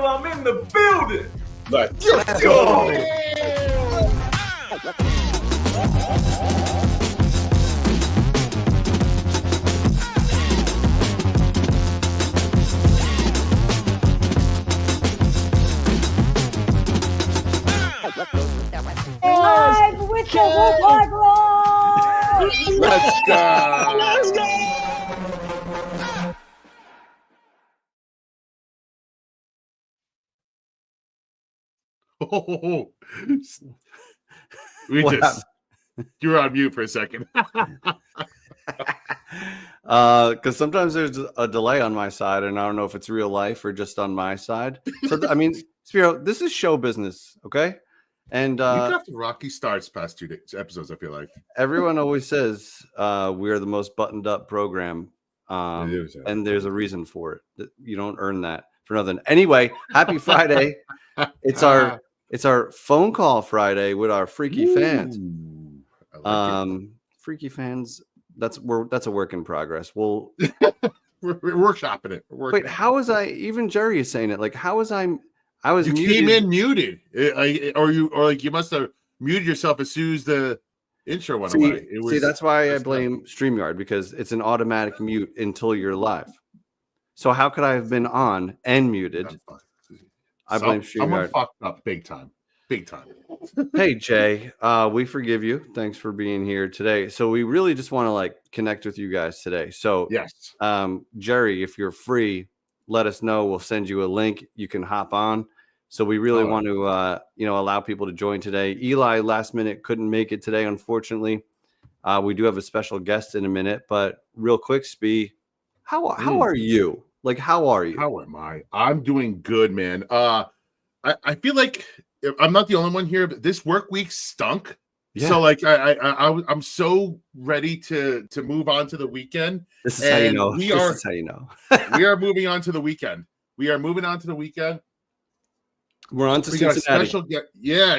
I'm in the building. Let's go. Live with the Woodlard Roar! Let's go. Let's go. Oh, you were on mute for a second. Because sometimes there's a delay on my side, and I don't know if it's real life or just on my side. So I mean, Spiro, this is show business, okay? And you got the rocky starts past 2 episodes. I feel like everyone always says we are the most buttoned up program, and there's a reason for it. You don't earn that for nothing. Anyway, happy Friday! It's our phone call Friday with our freaky fans. Freaky fans. That's a work in progress. We're workshopping it. Wait, how was I? Even Jerry is saying it. Like, how was I? I was. You muted. came in muted, or you must have muted yourself as soon as the intro went away. That's why I blame StreamYard, because it's an automatic mute until you're live. So how could I have been on and muted? I blame StreamYard. Someone fucked up big time. Big time. Hey, Jay, we forgive you. Thanks for being here today. So we really just want to connect with you guys today. So yes, Jerry, if you're free, let us know. We'll send you a link. You can hop on. So we really want to, allow people to join today. Eli, last minute, couldn't make it today, unfortunately. We do have a special guest in a minute, but real quick, Spee, how are you? How are you? How am I? I'm doing good, man. I feel like I'm not the only one here, but this work week stunk. Yeah. So I'm so ready to move on to the weekend. This is how you know. This is how you know. We are moving on to the weekend. We are moving on to the weekend. We're on to Cincinnati.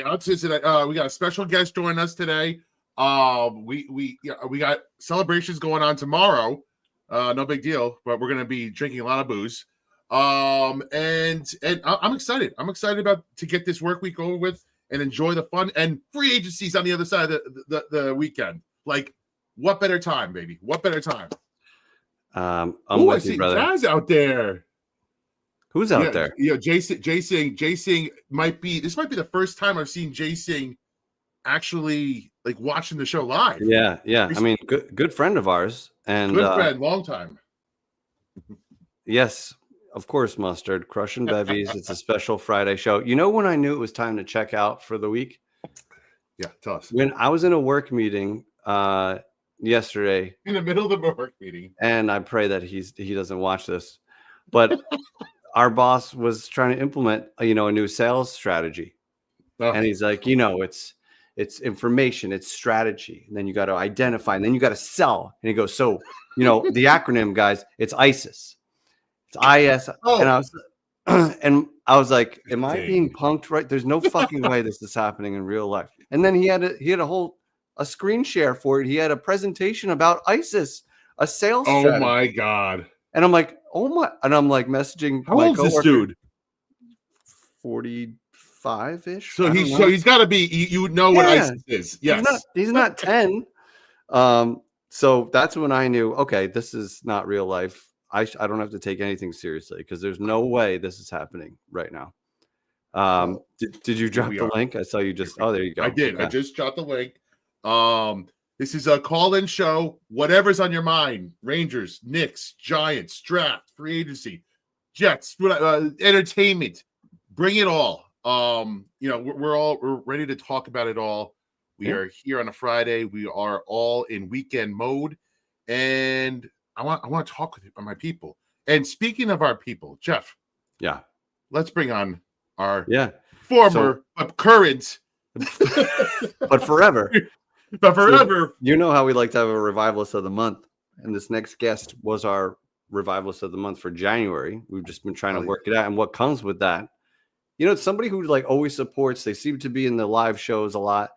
On Cincinnati. We got a special guest joining us today. We got celebrations going on tomorrow. No big deal, but we're gonna be drinking a lot of booze. And I'm excited. I'm excited to get this work week over with and enjoy the fun and free agencies on the other side of the weekend. What better time, baby? What better time? I'm with you, brother. Jazz out there. Who's out there? Yeah, Jay Singh might be the first time I've seen Jay Singh actually watching the show live. Yeah. I mean, good friend of ours, and good friend, long time. Yes. Of course, Mustard, crushing bevies. It's a special Friday show. You know when I knew it was time to check out for the week? Yeah, tell us. When I was in a work meeting yesterday. In the middle of the work meeting. And I pray that he doesn't watch this. But our boss was trying to implement, a new sales strategy. Oh. And he's like, it's information, it's strategy. And then you got to identify, and then you got to sell. And he goes, so, the acronym, guys, it's ISIS. It's IS, and I was like, "Am I being punked? Right? There's no fucking way this is happening in real life." And then he had a screen share for it. He had a presentation about ISIS, a sales. Oh my god! And I'm like, "Oh my!" And I'm messaging. How old is this dude? 45-ish. So he's got to be. You would know what ISIS is. Yes, he's not 10. So that's when I knew. Okay, this is not real life. I don't have to take anything seriously because there's no way this is happening right now. Did you drop the link? I saw you just. Oh, there you go. I did. Okay. I just dropped the link. This is a call-in show. Whatever's on your mind: Rangers, Knicks, Giants, draft, free agency, Jets, entertainment. Bring it all. We're ready to talk about it all. We are here on a Friday. We are all in weekend mode, and I want to talk with my people. And speaking of our people, Jeff. Yeah. Let's bring on our former, current, but forever. But forever. So, how we like to have a revivalist of the month. And this next guest was our revivalist of the month for January. We've just been trying to work it out. And what comes with that, it's somebody who always supports. They seem to be in the live shows a lot.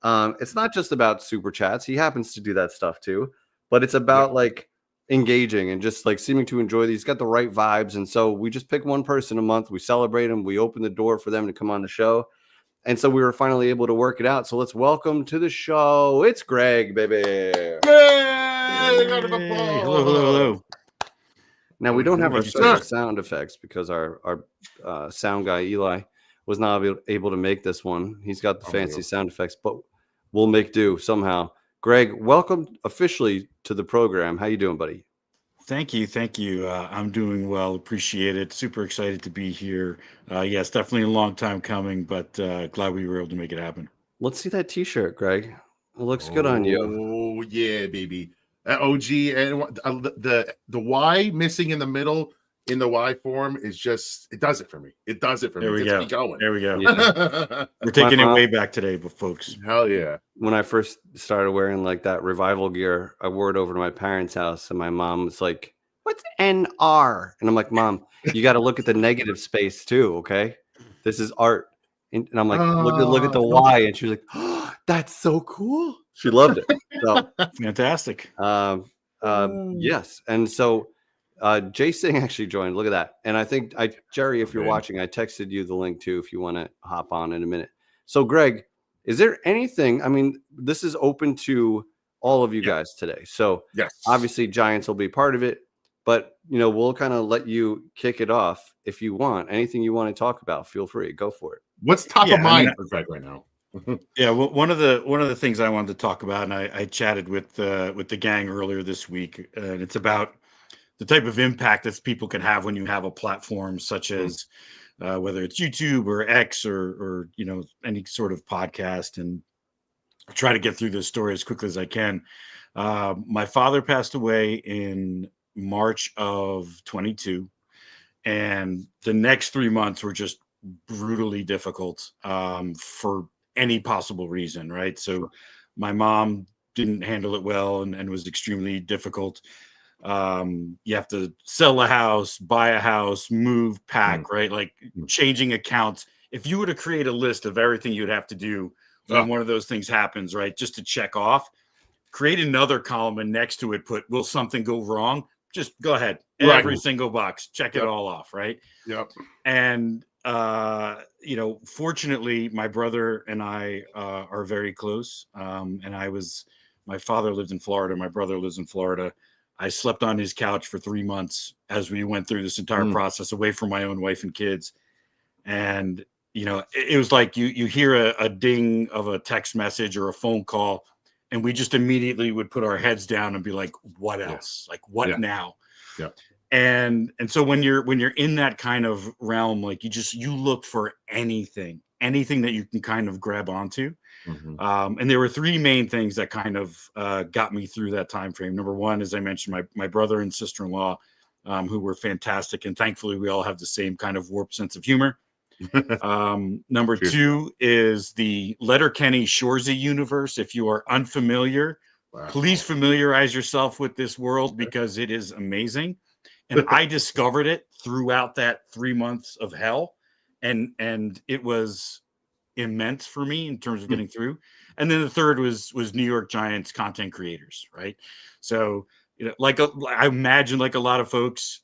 It's not just about super chats. He happens to do that stuff too. But it's about engaging and just like seeming to enjoy these. He's got the right vibes. And so we just pick one person a month. We celebrate them. We open the door for them to come on the show. And so we were finally able to work it out. So let's welcome to the show. It's Greg, baby. Yay! Hello, hello. Now we don't have our special sound effects because our sound guy Eli was not able to make this one. He's got the fancy sound effects, but we'll make do somehow. Greg, welcome officially to the program. How you doing, buddy? Thank you. I'm doing well. Appreciate it. Super excited to be here. Yes, definitely a long time coming, but glad we were able to make it happen. Let's see that T-shirt, Greg. It looks good on you. Oh yeah, baby. OG and the Y missing in the middle in the Y form is just it does it for me. It does it for me. There we Gets go. me going. There we go. Yeah. We're taking it way back today, but folks. Hell yeah. When I first started wearing like that revival gear, I wore it over to my parents' house, and my mom was like, "What's NR?" And I'm like, "Mom, you got to look at the negative space too, okay? This is art." And I'm like, "Look at the Y," and she was like, "Oh, that's so cool." She loved it. So fantastic. Yes, and so Jay Singh actually joined. Look at that. And I think Jerry, if you're watching, I texted you the link too if you want to hop on in a minute. So Greg, is there anything? I mean, this is open to all of you guys today. So obviously Giants will be part of it, but we'll kind of let you kick it off if you want. Anything you want to talk about, feel free, go for it. What's top of mind for Greg right now? Yeah, well, one of the things I wanted to talk about, and I chatted with the gang earlier this week, and it's about the type of impact that people can have when you have a platform such as whether it's YouTube or X or any sort of podcast. And I'll try to get through this story as quickly as I can. My father passed away in March of 22, and the next 3 months were just brutally difficult for any possible reason, right? So my mom didn't handle it well and was extremely difficult. You have to sell a house, buy a house, move, pack, right? Like changing accounts. If you were to create a list of everything you'd have to do when one of those things happens, right? Just to check off, create another column and next to it put, will something go wrong? Just go ahead. Every single box, check it all off, right? Yep. And fortunately, my brother and I are very close. And my father lived in Florida. My brother lives in Florida. I slept on his couch for 3 months as we went through this entire process away from my own wife and kids. And, it was like you hear a ding of a text message or a phone call, and we just immediately would put our heads down and be like, what else? Like, what now? Yeah. And so when you're in that kind of realm, like you look for anything that you can kind of grab onto. And there were three main things that kind of got me through that time frame. Number one, as I mentioned, my brother and sister-in-law, who were fantastic, and thankfully we all have the same kind of warped sense of humor. Number two is the Letterkenny Shoresy universe. If you are unfamiliar, please familiarize yourself with this world because it is amazing. And I discovered it throughout that 3 months of hell. And it was immense for me in terms of getting through. And then the third was New York Giants content creators, right? So, I imagine like a lot of folks,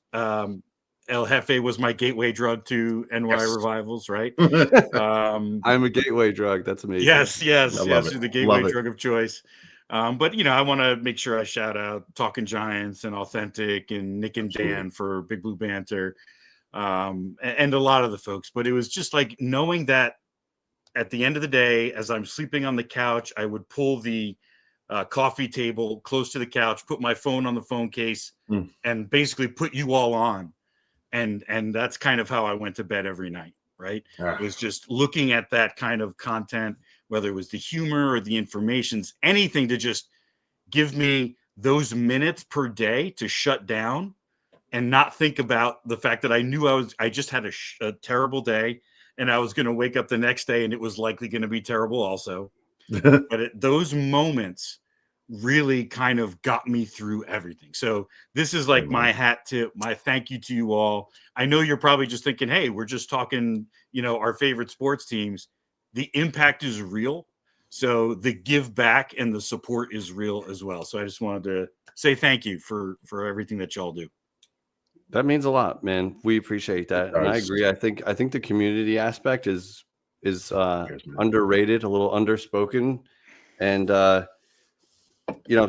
El Jefe was my gateway drug to NY revivals, right? I'm a gateway drug. That's amazing. Yes. The gateway drug of choice. But I want to make sure I shout out Talking Giants and Authentic and Nick and Dan for Big Blue Banter, and a lot of the folks. But it was just like knowing that at the end of the day, as I'm sleeping on the couch, I would pull the coffee table close to the couch, put my phone on the phone case, and basically put you all on. And that's kind of how I went to bed every night, right? It was just looking at that kind of content, whether it was the humor or the informations, anything to just give me those minutes per day to shut down and not think about the fact that I knew I just had a terrible day and I was going to wake up the next day and it was likely going to be terrible also. But those moments really kind of got me through everything. So this is like my hat tip, my thank you to you all. I know you're probably just thinking, hey, we're just talking, our favorite sports teams. The impact is real. So the give back and the support is real as well. So I just wanted to say thank you for everything that y'all do. That means a lot, man. We appreciate that, and I agree. I think the community aspect is underrated, a little underspoken, and I'm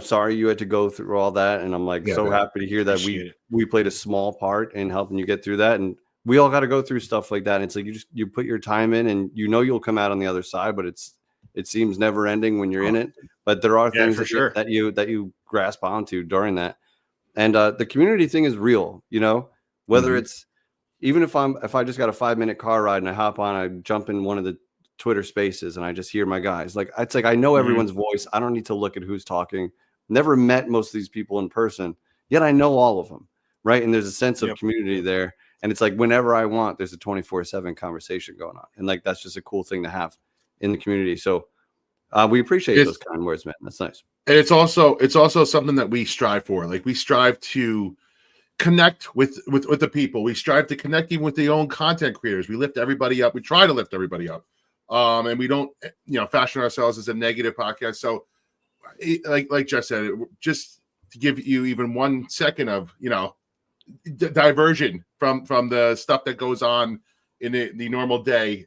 sorry you had to go through all that, and I'm like so happy to hear that we played a small part in helping you get through that, and we all got to go through stuff like that. And it's like you put your time in, and you'll come out on the other side, but it seems never ending when you're in it. But there are things that you grasp onto during that. And the community thing is real, whether it's even if I just got a 5-minute car ride and I hop on, I jump in one of the Twitter spaces and I just hear my guys. Like, it's like I know everyone's voice. I don't need to look at who's talking. Never met most of these people in person, yet I know all of them. Right. And there's a sense of community there. And it's like whenever I want, there's a 24/7 conversation going on. And like that's just a cool thing to have in the community. So we appreciate those kind words, man. That's nice. And it's also something that we strive for. Like we strive to connect with the people. We strive to connect even with the own content creators. We lift everybody up. We try to lift everybody up. And we don't, fashion ourselves as a negative podcast. So like Jeff said, just to give you even 1 second of, diversion from the stuff that goes on in the normal day.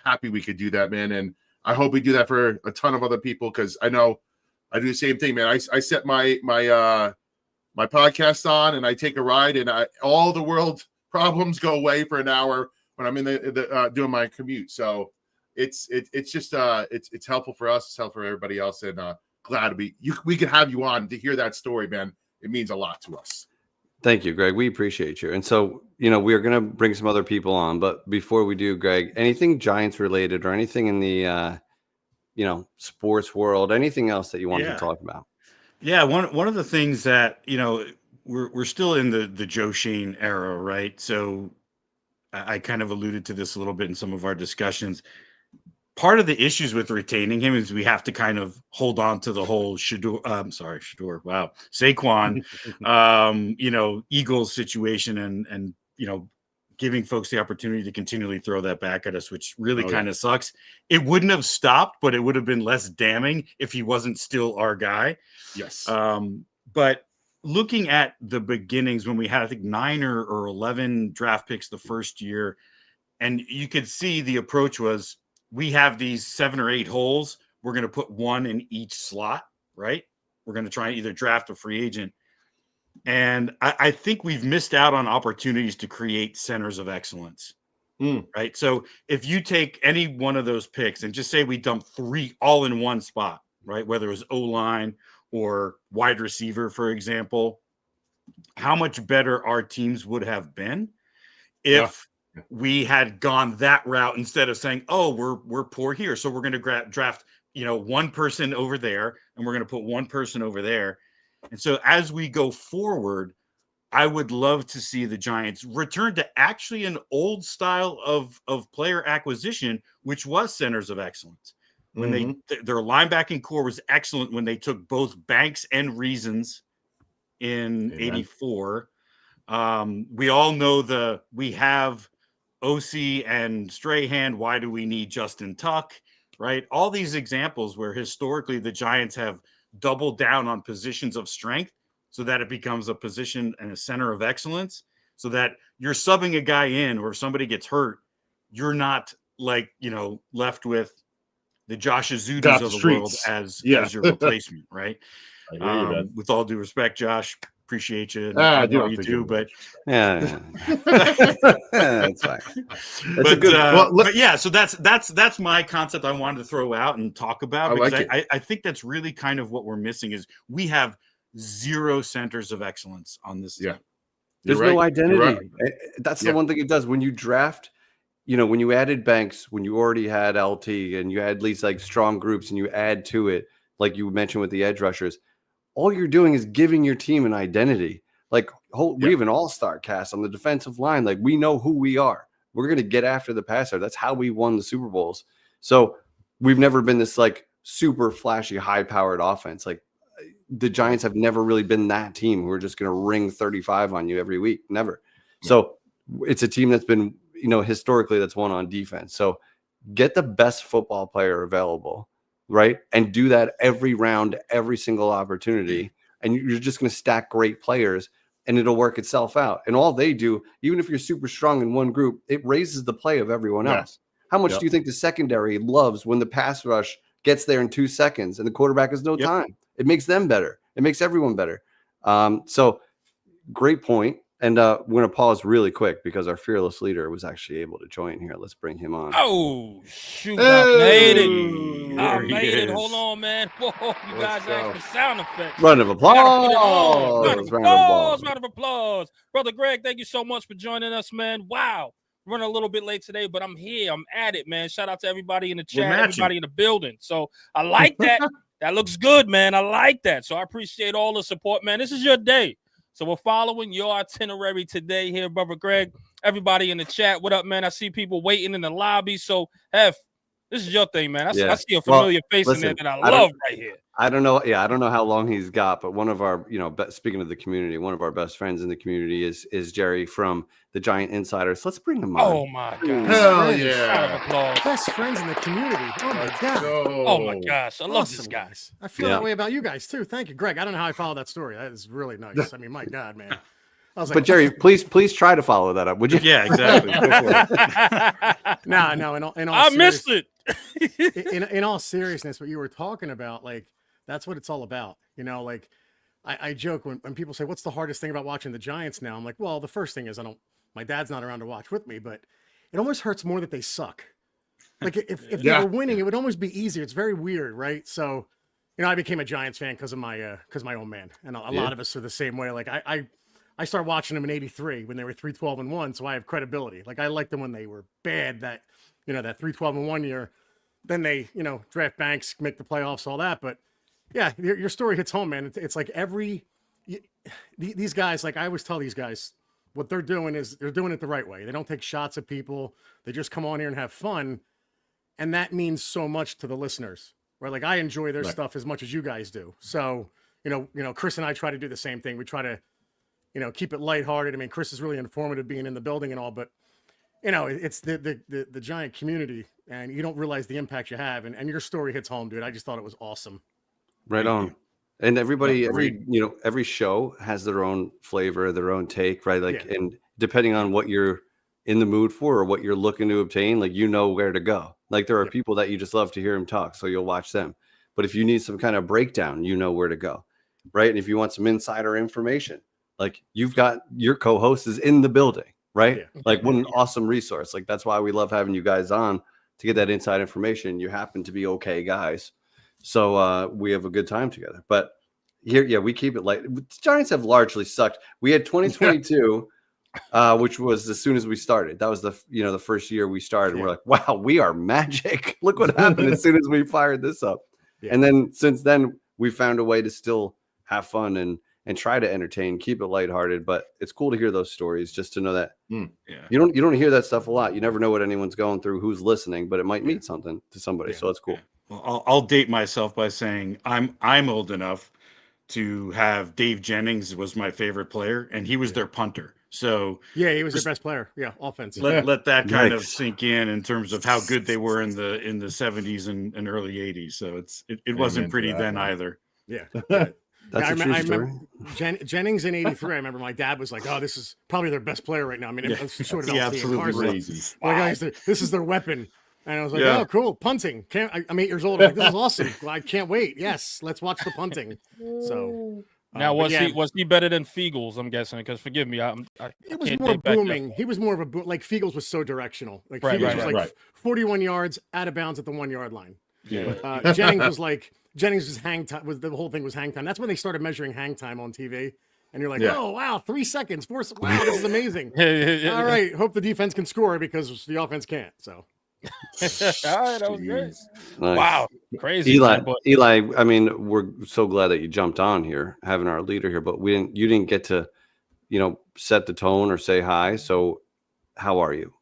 Happy we could do that, man. And I hope we do that for a ton of other people. Cause I know I do the same thing, man. I set my podcast on and I take a ride and all the world problems go away for an hour when I'm in the doing my commute. So it's just it's helpful for us. It's helpful for everybody else. And glad to we could have you on to hear that story, man. It means a lot to us. Thank you, Greg. We appreciate you. And so, we are going to bring some other people on, but before we do, Greg, anything Giants related or anything in the, sports world, anything else that you wanted to talk about? Yeah. One of the things that, we're still in the Joe Shane era, right? So I kind of alluded to this a little bit in some of our discussions. Part of the issues with retaining him is we have to kind of hold on to the whole Shador. Wow. Saquon, Eagles situation and giving folks the opportunity to continually throw that back at us, which really kind of sucks. It wouldn't have stopped, but it would have been less damning if he wasn't still our guy. Yes. But looking at the beginnings when we had, I think 9 or 11 draft picks the first year, and you could see the approach was, we have these 7 or 8 holes. We're going to put one in each slot, right? We're going to try and either draft a free agent. And I think we've missed out on opportunities to create centers of excellence, right? So if you take any one of those picks and just say we dump 3 all in one spot, right? Whether it was O-line or wide receiver, for example, how much better our teams would have been if we had gone that route instead of saying, oh, we're poor here, so we're going to draft one person over there and we're going to put one person over there. And so as we go forward, I would love to see the Giants return to actually an old style of player acquisition, which was centers of excellence. When their linebacking core was excellent when they took both Banks and Reasons in '84. We all know we have OC and Strahan. Why do we need Justin Tuck? Right? All these examples where historically the Giants have doubled down on positions of strength so that it becomes a position and a center of excellence, so that you're subbing a guy in or if somebody gets hurt, you're not left with the Josh Azudas of the world as your replacement, right? I hear you, man. With all due respect, Josh, appreciate you. I know you do, but yeah, that's fine. But yeah, so that's my concept I wanted to throw out and talk about, because I think that's really kind of what we're missing is we have 0 centers of excellence on this team. There's no identity. That's the one thing it does when you draft. When you added Banks, when you already had LT and you had these strong groups and you add to it, like you mentioned with the edge rushers, all you're doing is giving your team an identity. We have an all-star cast on the defensive line. We know who we are. We're going to get after the passer. That's how we won the Super Bowls. So we've never been this super flashy, high-powered offense. The Giants have never really been that team who are just going to ring 35 on you every week. Never. So it's a team that's been, historically that's won on defense. So get the best football player available right? And do that every round, every single opportunity. And you're just going to stack great players and it'll work itself out. And all they do, even if you're super strong in one group, it raises the play of everyone else. How much do you think the secondary loves when the pass rush gets there in 2 seconds and the quarterback has no time? It makes them better. It makes everyone better. So great point. And we're going to pause really quick because our fearless leader was actually able to join here. Let's bring him on. Oh, shoot. I made it. I made it. Hold on, man. Whoa, you guys asked for sound effects. Round of applause. Round of applause. Brother Greg, thank you so much for joining us, man. Wow. Running a little bit late today, but I'm here. I'm at it, man. Shout out to everybody in the chat, everybody in the building. So I like that. That looks good, man. I like that. So I appreciate all the support, man. This is your day. So we're following your itinerary today here, Brother Greg. Everybody in the chat, what up, man? I see people waiting in the lobby. So, Hef, this is your thing, man. I see a familiar face in there that I love right here. I don't know. Yeah, I don't know how long he's got, but one of our, speaking of the community, one of our best friends in the community is Jerry from the Giant Insiders. Let's bring him on. Oh my God! Hell yeah! Round of applause. Best friends in the community. Oh my God! Oh my gosh! I love these guys. I feel that way about you guys too. Thank you, Greg. I don't know how I follow that story. That is really nice. I mean, my God, man. I was like, but Jerry, please try to follow that up, would you? Yeah, exactly. No. In all I missed it. in all seriousness, what you were talking about, like, that's what it's all about. Like I joke when people say, what's the hardest thing about watching the Giants now? I'm like, well, the first thing is my dad's not around to watch with me, but it almost hurts more that they suck. Like if they were winning, it would almost be easier. It's very weird, right? So, I became a Giants fan because of my old man. And a lot of us are the same way. Like I started watching them in '83 when they were 3-12-1, so I have credibility. Like I liked them when they were bad, that 3-12-1 year. Then they, draft Banks, make the playoffs, all that. But yeah, your story hits home, man. It's like these guys, like I always tell these guys, what they're doing is they're doing it the right way. They don't take shots at people. They just come on here and have fun. And that means so much to the listeners, right? Like I enjoy their stuff as much as you guys do. So, Chris and I try to do the same thing. We try to, keep it lighthearted. I mean, Chris is really informative being in the building and all, but it's the Giant community and you don't realize the impact you have. And your story hits home, dude. I just thought it was awesome. Right on. And everybody, every show has their own flavor, their own take, right? Like, and depending on what you're in the mood for or what you're looking to obtain, like, where to go. Like there are people that you just love to hear them talk. So you'll watch them. But if you need some kind of breakdown, where to go. Right. And if you want some insider information, like you've got your co-host is in the building, right? Yeah. Like what an awesome resource. Like that's why we love having you guys on to get that inside information. You happen to be okay guys. So we have a good time together. But here, we keep it light. The Giants have largely sucked. We had 2022, which was as soon as we started. That was the first year we started. Yeah. We're like, wow, we are magic. Look what happened as soon as we fired this up. Yeah. And then since then, we found a way to still have fun and try to entertain, keep it lighthearted. But it's cool to hear those stories, just to know that you don't hear that stuff a lot. You never know what anyone's going through, who's listening, but it might mean something to somebody. So it's cool. Well, I'll date myself by saying I'm old enough to have Dave Jennings was my favorite player, and he was their punter. So he was their best player. Yeah, offense. Let that kind of sink in terms of how good they were in the 70s and early 80s. So it wasn't pretty then either. Yeah. That's a true story. Jennings in '83. I remember my dad was like, "Oh, this is probably their best player right now." I mean, it's short of absolutely crazy. Wow. This is their weapon. And I was like, "Oh, cool, punting." I'm 8 years old. I'm like, this is awesome. I can't wait. Yes, let's watch the punting. So now was he better than Fiegels? I'm guessing because forgive me, it was more booming. He was more of a boom. Like Fiegels was so directional. Like Fiegels was like 41 yards out of bounds at the 1 yard line. Yeah. Jennings was hang time. The whole thing was hang time. That's when they started measuring hang time on TV. And you're like, oh wow, 3 seconds, 4. Wow, this is amazing. All right, hope the defense can score because the offense can't. So. All right, that was great. Nice. Wow, crazy. Eli, I mean, we're so glad that you jumped on here, having our leader here, but you didn't get to, set the tone or say hi. So, how are you?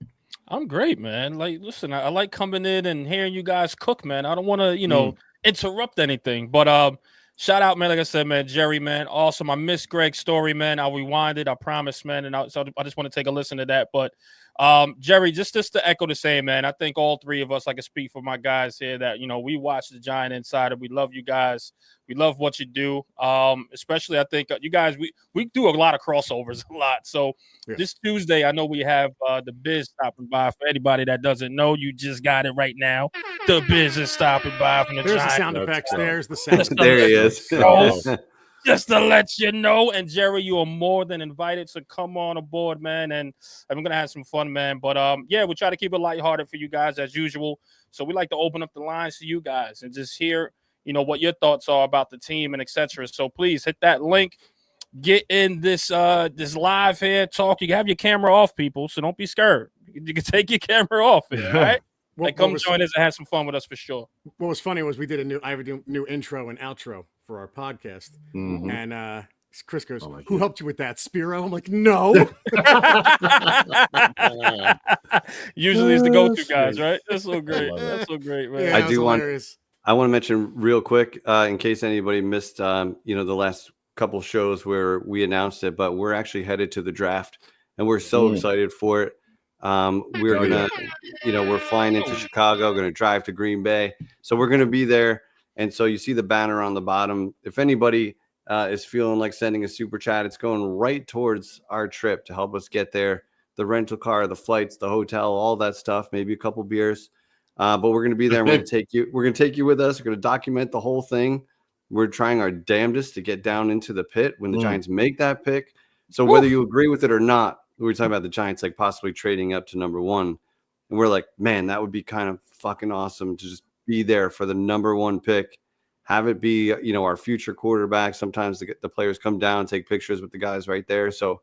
I'm great, man. Like, listen, I like coming in and hearing you guys cook, man. I don't want to, interrupt anything, but shout out, man. Like I said, man, Jerry, man, awesome. I missed Greg's story, man. I'll rewind it, I promise, man. And I just want to take a listen to that. But Jerry, just to echo the same, man. I think all three of us, I can speak for my guys here, that we watch the Giant Insider. We love you guys. We love what you do. Especially, I think you guys, we do a lot of crossovers a lot. So this Tuesday, I know we have the Biz stopping by. For anybody that doesn't know, you just got it right now. The Biz is stopping by from the There's Giant. the sound effects. There's the sound. There he is. Just to let you know. And Jerry, you are more than invited to come on aboard, man. And I'm gonna have some fun, man. But yeah, we try to keep it lighthearted for you guys as usual. So we like to open up the lines to you guys and just hear, what your thoughts are about the team and etc. So please hit that link. Get in this live here. Talk. You can have your camera off, people. So don't be scared. You can take your camera off here, all right? Come join us and have some fun with us for sure. What was funny was I have a new intro and outro for our podcast, and Chris goes, "Who helped you with that, Spiro?" I'm like, "No." Usually it's the go-to guys, right? That's so great. That's so great, man. Yeah, I want to mention real quick, in case anybody missed, the last couple shows where we announced it, but we're actually headed to the draft, and we're so excited for it. We're gonna, we're flying into Chicago, gonna drive to Green Bay, so we're gonna be there. And so you see the banner on the bottom. If anybody is feeling like sending a super chat, it's going right towards our trip to help us get there. The rental car, the flights, the hotel, all that stuff. Maybe a couple beers, but we're gonna be there. And we're gonna take you. We're gonna take you with us. We're gonna document the whole thing. We're trying our damnedest to get down into the pit when the Giants make that pick. So whether you agree with it or not, we were talking about the Giants like possibly trading up to number 1, and we're like, man, that would be kind of fucking awesome to just be there for the number 1 pick, have it be our future quarterback. Sometimes the players come down, take pictures with the guys right there. So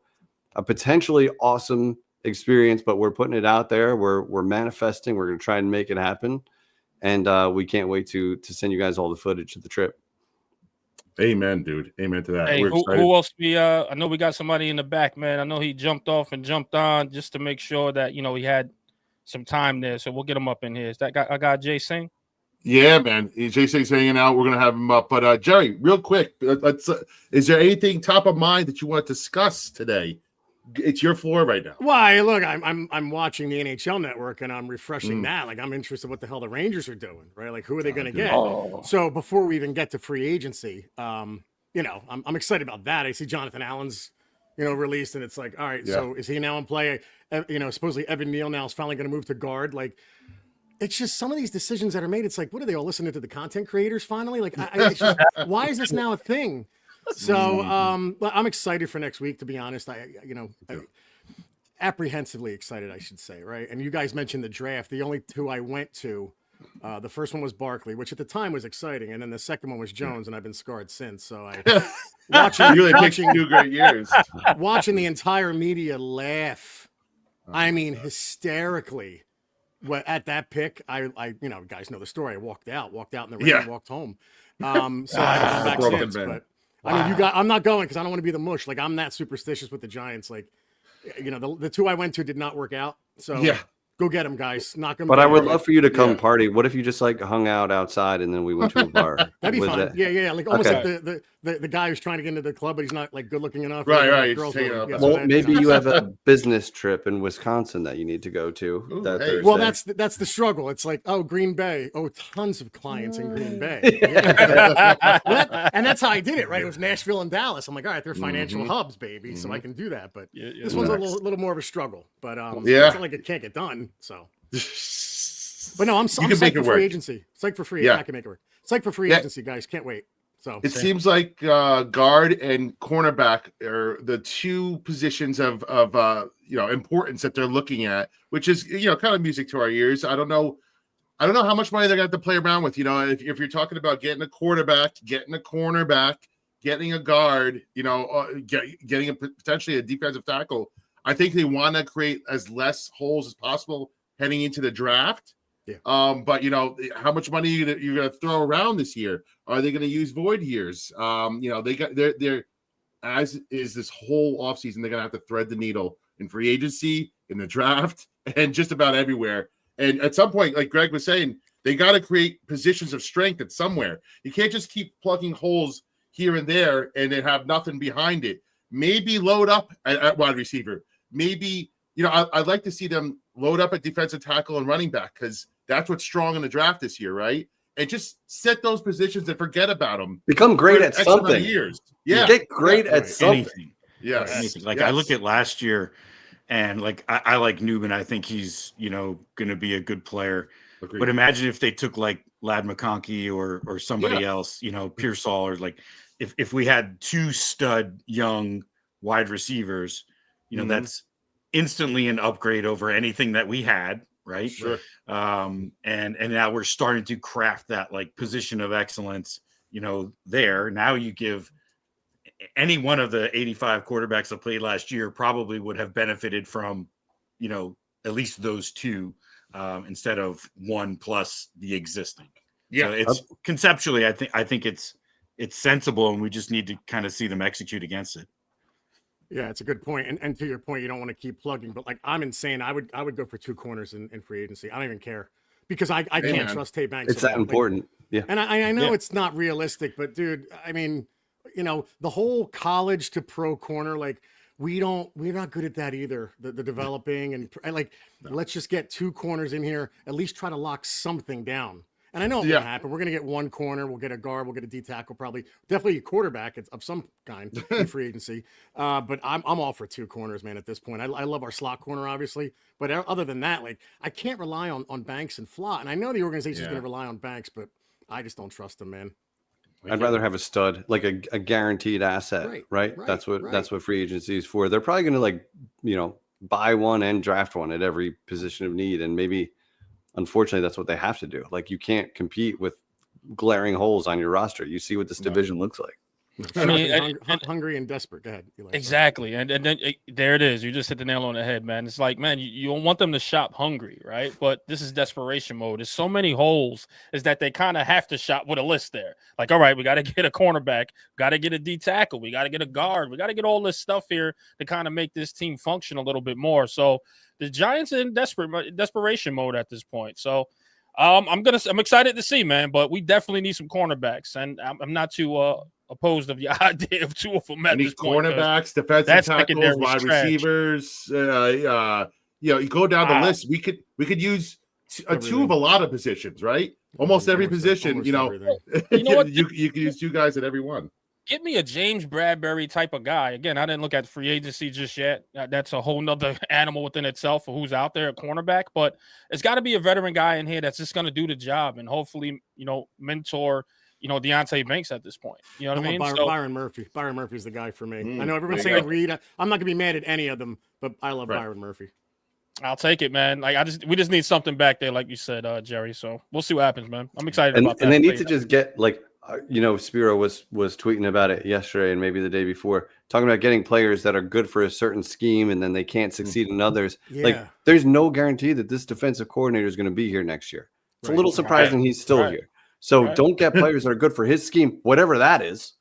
a potentially awesome experience, but we're putting it out there. We're manifesting. We're going to try and make it happen, and we can't wait to send you guys all the footage of the trip. Amen, dude. Amen to that. Hey, who else? I know we got somebody in the back, man. I know he jumped off and jumped on just to make sure that he had some time there. So we'll get him up in here. Is that guy? I got Jay Singh. Yeah, man. Jay Singh's hanging out. We're gonna have him up. But Jerry, real quick, is there anything top of mind that you want to discuss today? It's your floor right now. Why? Look, I'm watching the NHL Network and I'm refreshing that. Like, I'm interested in what the hell the Rangers are doing, right? Like, who are they going to get? So before we even get to free agency, I'm excited about that. I see Jonathan Allen's, released, and it's like, all right, so is he now in play? Supposedly Evan Neal now is finally going to move to guard. Like, it's just some of these decisions that are made. It's like, what are they all listening to the content creators finally? Like, it's just, why is this now a thing? So I'm excited for next week, to be honest. Apprehensively excited, I should say, right? And you guys mentioned the draft. The only two I went to, the first one was Barkley, which at the time was exciting, and then the second one was Jones, and I've been scarred since. So watching 2 great years, watching the entire media laugh. I mean, hysterically. At that pick, I guys know the story. I walked out in the rain, and walked home. So I haven't gone back since, but. I mean, I'm not going because I don't want to be the mush. Like, I'm that superstitious with the Giants. Like, the 2 I went to did not work out. So go get them, guys. Knock them. But I would love for you to come party. What if you just like hung out outside and then we went to a bar? That'd be fun. Yeah. Like almost like the guy who's trying to get into the club, but he's not like good looking enough. Right. Well, maybe you have a business trip in Wisconsin that you need to go to. Ooh, well, that's the struggle. It's like, Green Bay. Tons of clients in Green Bay. And that's how I did it, right? It was Nashville and Dallas. I'm like, all right, they're financial hubs, baby, so I can do that. But this one's a little more of a struggle. But it's not like it can't get done. So, but no, I'm psyched for free agency. Psyched for free. I can make it work. Psyched for free agency, guys. Can't wait. So it seems like guard and cornerback are the 2 positions of importance that they're looking at, which is kind of music to our ears. I don't know how much money they're going to have to play around with. If you're talking about getting a quarterback, getting a cornerback, getting a guard, getting potentially a defensive tackle. I think they want to create as less holes as possible heading into the draft. Yeah. But how much money you're gonna throw around this year? Are they gonna use void years? They're as is this whole offseason, they're gonna have to thread the needle in free agency, in the draft, and just about everywhere. And at some point, like Greg was saying, they got to create positions of strength at somewhere. You can't just keep plugging holes here and there and then have nothing behind it. Maybe load up at wide receiver. Maybe I'd like to see them load up at defensive tackle and running back because that's what's strong in the draft this year, right? And just set those positions and forget about them. Become great at something. Years. Yeah. Get great at something. Anything. Yes. Anything. Like I look at last year and like I like Newman. I think he's, going to be a good player. Agreed. But imagine if they took like Lad McConkey or somebody else, Pearsall, or like if we had 2 stud young wide receivers, that's instantly an upgrade over anything that we had. Right. Sure. And now we're starting to craft that like position of excellence, there. Now you give any one of the 85 quarterbacks that played last year probably would have benefited from, at least those 2 instead of 1 plus the existing. Yeah. So it's conceptually, I think it's sensible, and we just need to kind of see them execute against it. Yeah, it's a good point. And to your point, you don't want to keep plugging, but like I'm insane. I would go for 2 corners in free agency. I don't even care because I can't trust Tay Banks. It's that important. Yeah. And I know it's not realistic, but dude, I mean, the whole college to pro corner, like we're not good at that either. The developing and let's just get 2 corners in here, at least try to lock something down. And I know it won't happen. We're going to get 1 corner. We'll get a guard. We'll get a D tackle, probably. Definitely a quarterback of some kind in free agency. But I'm all for 2 corners, man, at this point. I love our slot corner, obviously. But other than that, like I can't rely on Banks and Flott. And I know the organization is going to rely on Banks, but I just don't trust him, man. I'd rather have a stud, like a guaranteed asset, right? That's what free agency is for. They're probably going to buy one and draft one at every position of need. And maybe, unfortunately, that's what they have to do. Like you can't compete with glaring holes on your roster. You see what this division looks like. I mean, hungry and desperate. Go ahead. Exactly. And then there it is. You just hit the nail on the head, man. It's like, man, you don't want them to shop hungry, right? But this is desperation mode. There's so many holes is that they kind of have to shop with a list there. Like, all right, we got to get a cornerback, got to get a D tackle, we got to get a guard, we got to get all this stuff here to kind of make this team function a little bit more. So the Giants are in desperation mode at this point. So I'm excited to see, man, but we definitely need some cornerbacks, and I'm not too opposed of the idea of 2 of them at this point. Cornerbacks, defensive tackles, wide receivers. You go down the list. We could use 2 of a lot of positions, right? Almost every position. You know what? you could use 2 guys at every one. Give me a James Bradbury type of guy. Again, I didn't look at free agency just yet. That's a whole nother animal within itself for who's out there at cornerback. But it's got to be a veteran guy in here that's just going to do the job and hopefully, mentor, Deontay Banks at this point. You know what I mean? Byron Murphy. Byron Murphy's the guy for me. I know everyone's saying Reed. I'm not going to be mad at any of them, but I love Byron Murphy. I'll take it, man. Like we just need something back there, like you said, Jerry. So we'll see what happens, man. I'm excited about that. And they need to just get Spiro was tweeting about it yesterday and maybe the day before, talking about getting players that are good for a certain scheme and then they can't succeed in others. Yeah. Like there's no guarantee that this defensive coordinator is going to be here next year. It's a little surprising he's still here. So don't get players that are good for his scheme, whatever that is.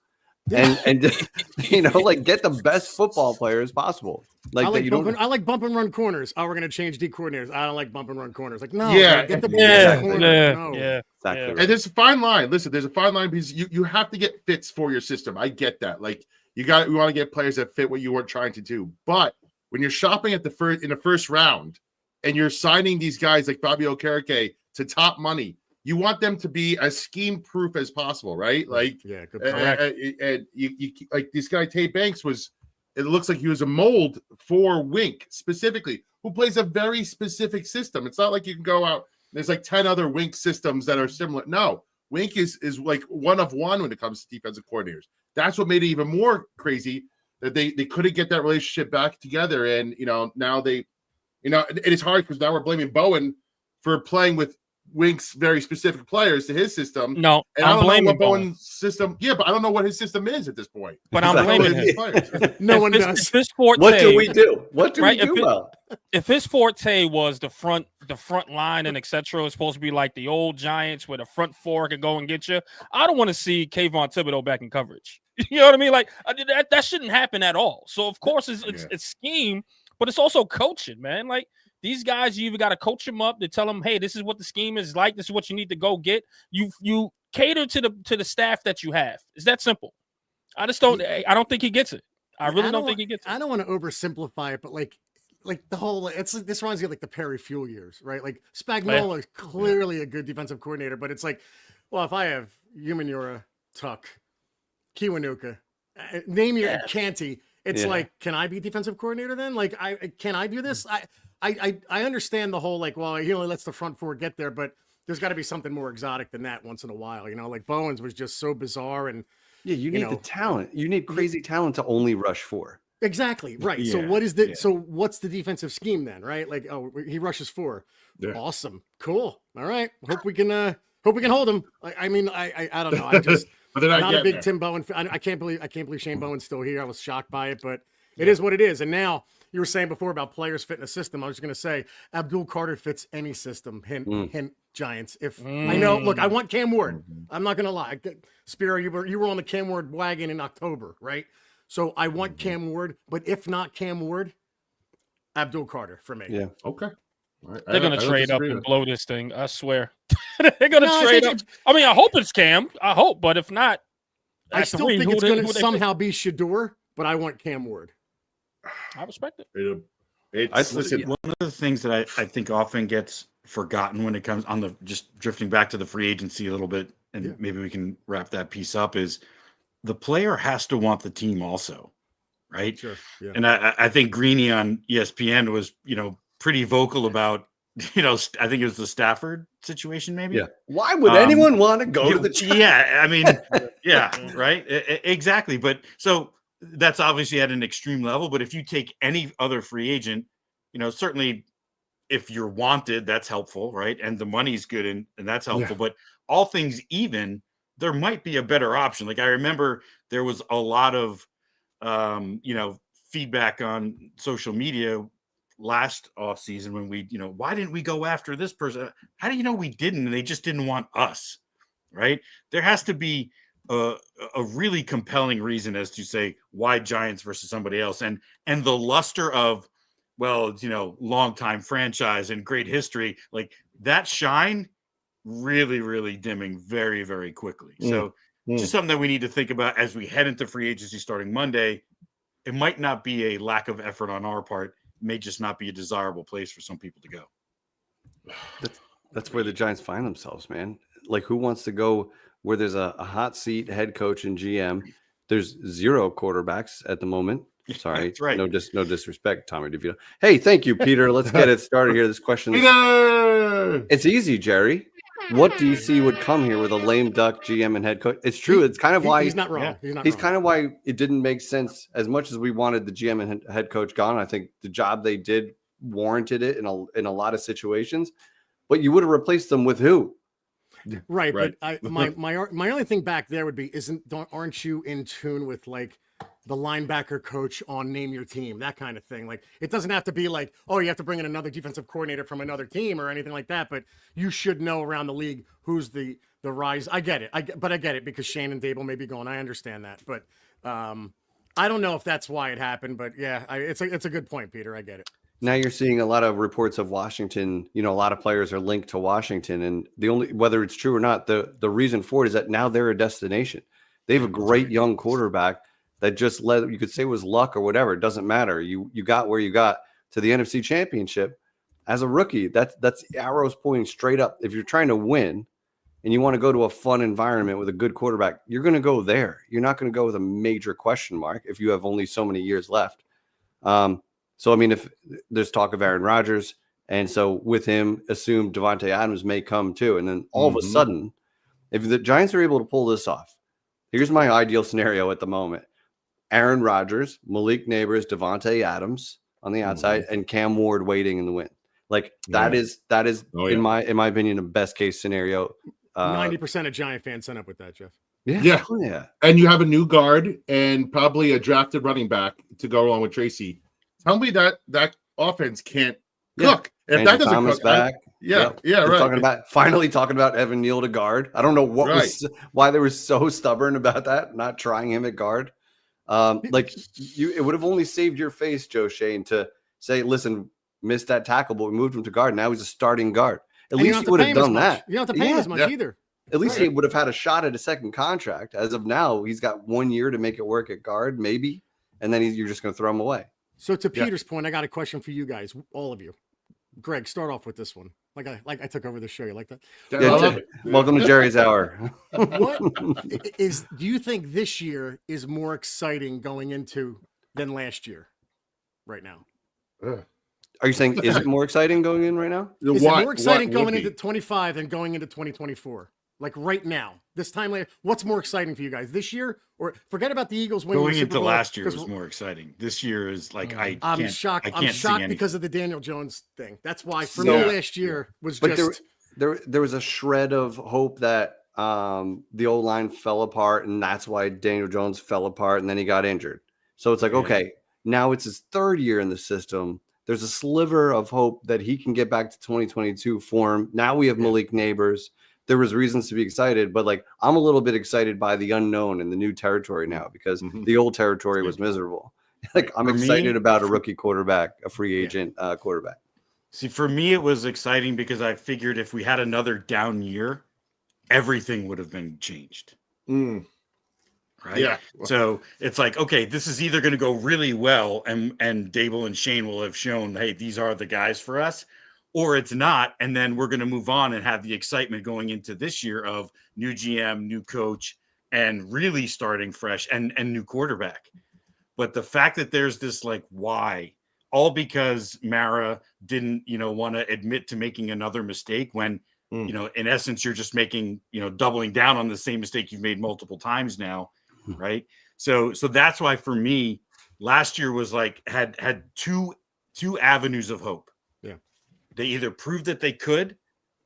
And get the best football players possible. I like bump and run corners. Oh, we're gonna change D coordinators. I don't like bump and run corners. Like, no, get the best corner. Exactly. And there's a fine line. Listen, there's a fine line because you have to get fits for your system. I get that. Like we want to get players that fit what you weren't trying to do. But when you're shopping in the first round and you're signing these guys like Fabio Okereke to top money, you want them to be as scheme proof as possible, right? Like, good and you like this guy Tate Banks was. It looks like he was a mold for Wink specifically, who plays a very specific system. It's not like you can go out. There's like 10 other Wink systems that are similar. No, Wink is like one of one when it comes to defensive coordinators. That's what made it even more crazy that they couldn't get that relationship back together. And now they, it is hard because now we're blaming Bowen for playing with Wink's very specific players to his system. No, and I don't know what Bowen's system. Yeah, but I don't know what his system is at this point. But I'm blaming his players. No one does. What do we do? What do we do well? If his forte was the front line and etc., it's supposed to be like the old Giants where the front 4 could go and get you. I don't want to see Kayvon Thibodeau back in coverage. You know what I mean? Like that shouldn't happen at all. So of course it's scheme, but it's also coaching, man. Like. These guys, you either got to coach them up to tell them, hey, this is what the scheme is like. This is what you need to go get. You cater to the staff that you have. It's that simple. I don't think he gets it. I really don't think he gets it. I don't want to oversimplify it, but like like the whole this reminds me of like the Perry Fuel years, right? Like Spagnuolo is clearly a good defensive coordinator, but it's like, well, if I have Umanura, Tuck, Kiwanuka, name your Canty, it's like, can I be defensive coordinator then? Like, can I do this? I understand the whole like, well, he only lets the front four get there, but there's got to be something more exotic than that once in a while, you know. Like Bowens was just so bizarre, and you need the talent. You need crazy talent to only rush four. Exactly right. So what is the so what's the defensive scheme then? Right? Like, oh, he rushes four. Yeah. Awesome, cool. All right. Hope we can hold him. I mean, I don't know. I just but not a big Tim Bowen. I can't believe Shane Bowen's still here. I was shocked by it, but it is what it is. And now you were saying before about players fitting a system. I was going to say Abdul Carter fits any system. Hint Giants. If I know, look, I want Cam Ward. I'm not going to lie. Spiro, you were on the Cam Ward wagon in October, right? So I want Cam Ward, but if not Cam Ward, Abdul Carter for me. Yeah. Okay. Right. They're going to trade up and blow this thing. I swear. They're going to trade up. I mean, I hope it's Cam. I hope, but if not, I still think it's going to somehow be Shador, but I want Cam Ward. I respect it. Listen, one of the things that I think often gets forgotten when it comes on the just drifting back to the free agency a little bit, and maybe we can wrap that piece up, is the player has to want the team also, right? Sure. Yeah. And I think Greeny on ESPN was, pretty vocal about, I think it was the Stafford situation, maybe. Yeah. Why would anyone want to go to the Giants? Yeah, I mean, right, exactly. But so that's obviously at an extreme level. But if you take any other free agent, certainly if you're wanted, that's helpful, right? And the money's good, and that's helpful. Yeah. But all things even, there might be a better option. Like I remember there was a lot of, feedback on social media last offseason when we, why didn't we go after this person? How do you know we didn't? And they just didn't want us, right? There has to be a really compelling reason as to say why Giants versus somebody else. And the luster of, well, longtime franchise and great history, like that shine really, really dimming very, very quickly. So just something that we need to think about as we head into free agency starting Monday. It might not be a lack of effort on our part. It may just not be a desirable place for some people to go. That's where the Giants find themselves, man. Like, who wants to go where there's a hot seat head coach and GM? There's zero quarterbacks at the moment. Sorry, that's right. No disrespect, Tommy DeVito. Hey, thank you, Peter. Let's get it started here. This question it's easy, Jerry. What DC would come here with a lame duck GM and head coach? It's true. It's kind of why he's not wrong. He's kind of why it didn't make sense as much as we wanted the GM and head coach gone. I think the job they did warranted it in a lot of situations. But you would have replaced them with who? Right. But my only thing back there would be aren't you in tune with like the linebacker coach on Name Your Team, that kind of thing? Like, it doesn't have to be like, oh, you have to bring in another defensive coordinator from another team or anything like that, but you should know around the league who's the rise. I get it. I get it because Shane and Dable may be going. I understand that, but I don't know if that's why it happened. But yeah, it's a good point, Peter. I get it. Now you're seeing a lot of reports of Washington. A lot of players are linked to Washington, and whether it's true or not, the reason for it is that now they're a destination. They have a great young quarterback that just you could say was luck or whatever. It doesn't matter. You got where you got to the NFC Championship as a rookie. That's arrows pointing straight up. If you're trying to win and you want to go to a fun environment with a good quarterback, you're going to go there. You're not going to go with a major question mark if you have only so many years left. So, I mean, if there's talk of Aaron Rodgers, and so with him, assume Devontae Adams may come too. And then all of a sudden, if the Giants are able to pull this off, here's my ideal scenario at the moment. Aaron Rodgers, Malik Neighbors, Devontae Adams on the outside, and Cam Ward waiting in the win. Like that is in my opinion, the best case scenario. 90% of Giant fans sign up with that, Jeff. Yeah. And you have a new guard and probably a drafted running back to go along with Tracy. Tell me that offense can't cook. If Andrew that doesn't Thomas cook, back. Right. Finally talking about Evan Neal to guard. I don't know why they were so stubborn about that, not trying him at guard. It would have only saved your face, Joe Shane, to say, listen, missed that tackle, but we moved him to guard. Now he's a starting guard. At least he would have done that. You don't have to pay him as much either. At least he would have had a shot at a second contract. As of now, he's got 1 year to make it work at guard, maybe, and then you're just going to throw him away. So to Peter's point, I got a question for you guys, all of you. Greg, start off with this one. Like I took over the show. You like that? Yeah, welcome to Jerry's Hour. What do you think this year is more exciting going into than last year right now? Are you saying, is it more exciting going in right now? Is it more exciting going into 25 than going into 2024? Like right now, this time later, what's more exciting for you guys this year? Or forget about the Eagles winning. Going into last year was more exciting. This year is like I'm shocked. I'm shocked because of the Daniel Jones thing. That's why for me last year was just there was a shred of hope that the O line fell apart, and that's why Daniel Jones fell apart, and then he got injured. So it's like, okay, now it's his third year in the system. There's a sliver of hope that he can get back to 2022 form. Now we have Malik Neighbors. There was reasons to be excited, but like I'm a little bit excited by the unknown and the new territory now because the old territory was miserable. Like I'm excited about a rookie quarterback, a free agent quarterback. See, for me, it was exciting because I figured if we had another down year, everything would have been changed. Right? Yeah. So it's like, okay, this is either going to go really well and Dable and Shane will have shown, hey, these are the guys for us, or it's not. And then we're going to move on and have the excitement going into this year of new GM, new coach, and really starting fresh and new quarterback. But the fact that there's this like, why? All because Mara didn't, want to admit to making another mistake when, in essence, you're just making, doubling down on the same mistake you've made multiple times now. Right. So that's why for me, last year was like, had two avenues of hope. Yeah. They either proved that they could,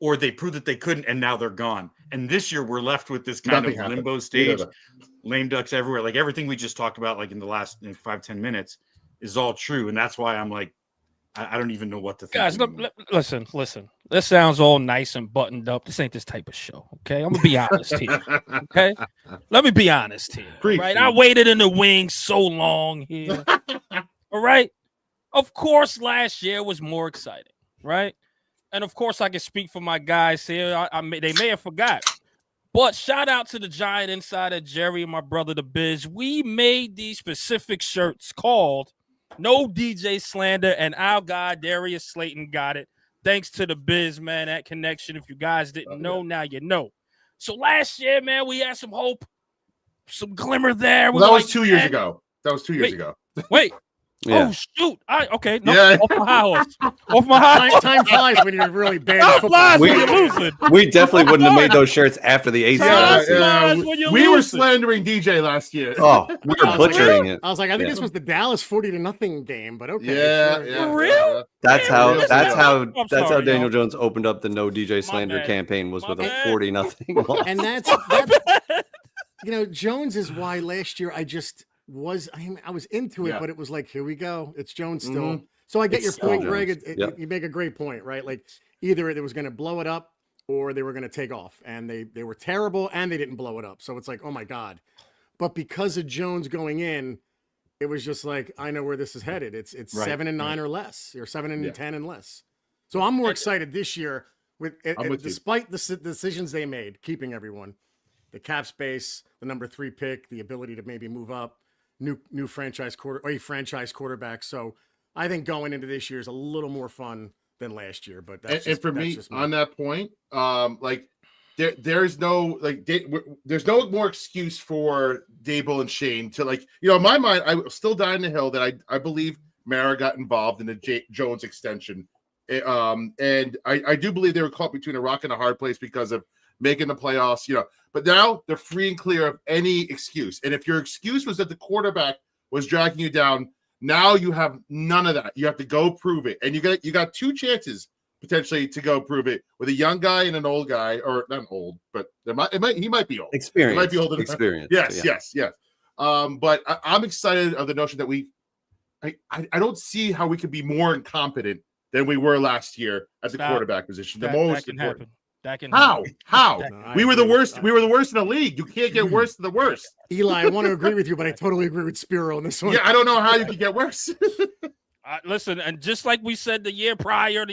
or they proved that they couldn't, and now they're gone. And this year we're left with this kind of limbo stage, lame ducks everywhere. Like everything we just talked about, like in the last 5-10 minutes is all true. And that's why I'm like, I don't even know what to think. Guys, listen. This sounds all nice and buttoned up. This ain't this type of show, okay? I'm gonna be honest here, okay? Let me be honest here, right? I waited in the wings so long here, all right? Of course, last year was more exciting, right? And of course, I can speak for my guys here. They may have forgot, but shout out to the Giant Insider, Jerry, and my brother, the Biz. We made these specific shirts called No DJ Slander, and our guy Darius Slayton got it. Thanks to the Biz, man, that connection. If you guys didn't know, now you know. So last year, man, we had some hope, some glimmer there. Well, that was 2 years ago. That was 2 years ago. Wait. Yeah. Oh, shoot. Okay. No, off my high horse. Off my high horse. Time flies when you're really bad. Time flies when you're losing. We definitely wouldn't have made those shirts after the ACL. We were slandering DJ last year. Oh, we were butchering it. I was like, I think this was the Dallas 40-0 game, but okay. Yeah. For real? That's how Daniel Jones opened up the No DJ Slander campaign was with a 40-0 loss. And that's Jones is why last year I was into it, but it was like, here we go. It's Jones still. Mm-hmm. So I get your point, Greg. You make a great point, right? Like either it was going to blow it up or they were going to take off, and they were terrible and they didn't blow it up. So it's like, oh my God. But because of Jones going in, it was just like, I know where this is headed. It's 7-9 or less, or 7-10 and less. So I'm more excited this year despite the decisions they made, keeping everyone, the cap space, the number 3 pick, the ability to maybe move up. New franchise quarterback. So I think going into this year is a little more fun than last year. But for me, on that point, there's no more excuse for Dable and Shane to in my mind, I still die in the hill that I believe Mara got involved in the Jones extension, and I do believe they were caught between a rock and a hard place because of making the playoffs, but now they're free and clear of any excuse. And if your excuse was that the quarterback was dragging you down, now you have none of that. You have to go prove it. And you got 2 chances potentially to go prove it with a young guy and an old guy, or not old, but he might be old. Experience. He might be older than experience. Yes. But I'm excited of the notion that I don't see how we could be more incompetent than we were last year at the quarterback position. The most important. How? We were the worst. We were the worst in the league. You can't get worse than the worst. Eli, I want to agree with you, but I totally agree with Spiro on this one. Yeah, I don't know how you could get worse. Listen, and just like we said the year prior,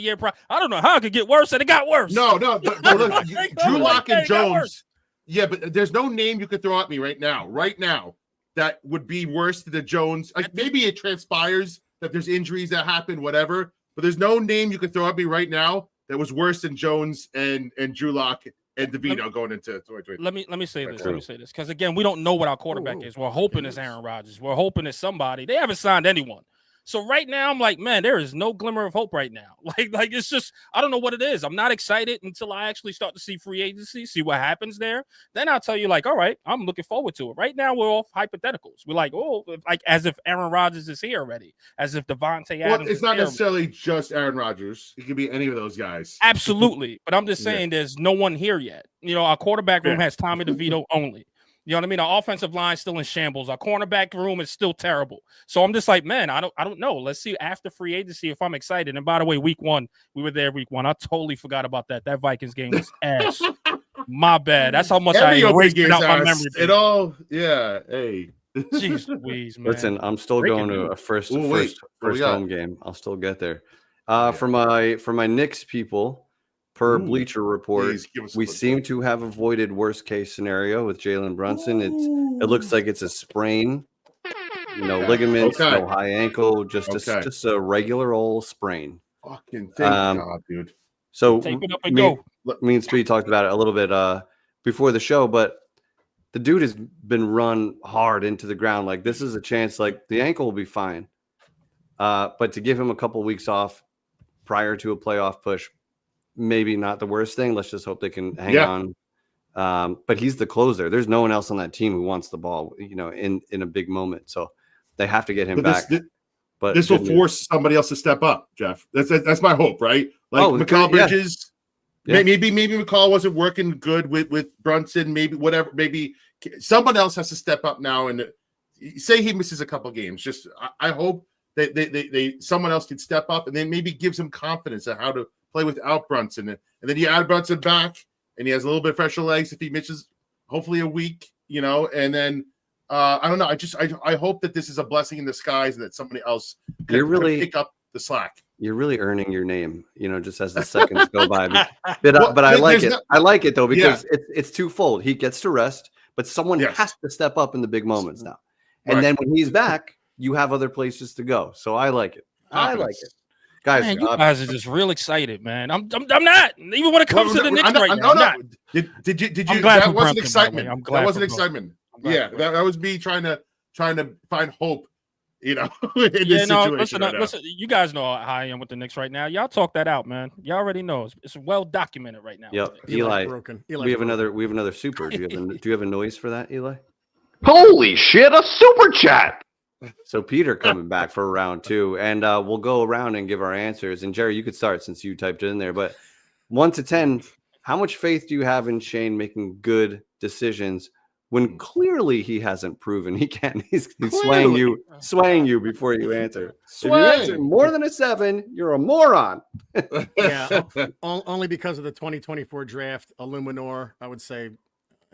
I don't know how it could get worse, and it got worse. No, but look, Drew Lock and Jones. Yeah, but there's no name you could throw at me right now, that would be worse than the Jones. Maybe it transpires that there's injuries that happen, whatever. But there's no name you could throw at me right now that was worse than Jones and Drew Lock and DeVito going into 2020. Let me say this. Let me say this. Because again, we don't know what our quarterback is. We're hoping it's Aaron Rodgers. We're hoping it's somebody. They haven't signed anyone. So right now, I'm like, man, there is no glimmer of hope right now. Like it's just, I don't know what it is. I'm not excited until I actually start to see free agency, see what happens there. Then I'll tell you, like, all right, I'm looking forward to it. Right now, we're all hypotheticals. We're like, oh, like as if Aaron Rodgers is here already, as if Devontae Adams. Well, it's not necessarily just Aaron Rodgers. It could be any of those guys. Absolutely, but I'm just saying, there's no one here yet. You know, our quarterback room has Tommy DeVito only. You know what I mean? Our offensive line still in shambles. Our cornerback room is still terrible. So I'm just like, man, I don't know. Let's see after free agency if I'm excited. And by the way, week 1, we were there week 1. I totally forgot about that. That Vikings game was ass. My bad. That's how much I erased it out my memory. It all, yeah. Hey. Jeez Louise, man. Listen, I'm still going to a first home game. I'll still get there. For my Knicks people, per Bleacher Report, we seem to have avoided worst case scenario with Jalen Brunson. It looks like it's a sprain, no ligaments, no high ankle, just a regular old sprain. Fucking thank God, dude. So take it up and go. Me and Speed talked about it a little bit before the show, but the dude has been run hard into the ground. Like this is a chance. Like the ankle will be fine, but to give him a couple weeks off prior to a playoff push. Maybe not the worst thing. Let's just hope they can hang on. But he's the closer. There's no one else on that team who wants the ball, in a big moment. So they have to get him back. But this will force somebody else to step up, Jeff. That's my hope, right? Like McCall Bridges. Yeah. Maybe McCall wasn't working good with Brunson. Maybe whatever. Maybe someone else has to step up now and say he misses a couple games. Just I hope that they someone else can step up and then maybe gives him confidence on how to play without Brunson, and then you add Brunson back, and he has a little bit fresher legs if he misses, hopefully a week, and then I don't know. I hope that this is a blessing in disguise and that somebody else can pick up the slack. You're really earning your name, just as the seconds go by. But I like it. I like it though because it's twofold. He gets to rest, but someone has to step up in the big moments now. And then when he's back, you have other places to go. So I like it. I like it. Guys, man, you guys are just real excited, man. I'm not. Even when it comes to the Knicks right now. No. Did you? That wasn't excitement. That wasn't excitement. Yeah, that was me trying to find hope. In this situation. Listen. You guys know how I am with the Knicks right now. Y'all talk that out, man. Y'all already know it's well documented right now. Yep. Eli we have another super. Do you have a noise for that, Eli? Holy shit! A super chat. So Peter coming back for round 2, and we'll go around and give our answers. And Jerry, you could start since you typed it in there. But 1 to 10, how much faith do you have in Shane making good decisions when clearly he hasn't proven he can? He's swaying you before you answer. If you answer more than a 7, you're a moron. Yeah, only because of the 2024 draft, Illuminor, I would say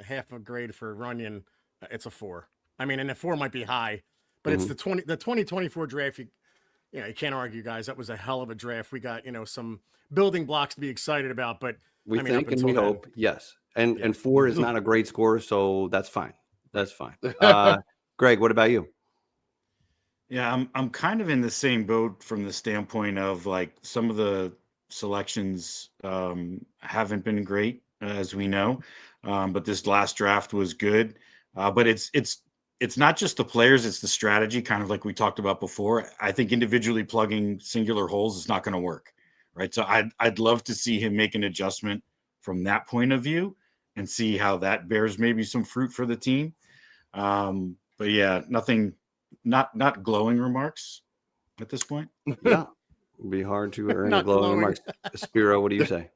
half a grade for Runyon. It's a 4. I mean, and a 4 might be high. But it's the 2024 draft. You can't argue, guys. That was a hell of a draft. We got some building blocks to be excited about. But we think and we hope, yes. And 4 is not a great score, so that's fine. That's fine. Greg, what about you? Yeah, I'm kind of in the same boat from the standpoint of like some of the selections haven't been great, as we know. But this last draft was good. But it's not just the players, it's the strategy, kind of like we talked about before. I think individually plugging singular holes is not going to work, right? So I'd love to see him make an adjustment from that point of view and see how that bears maybe some fruit for the team. But yeah, not glowing remarks at this point. Yeah, it'd be hard to earn a glowing remarks. Spiro, what do you say?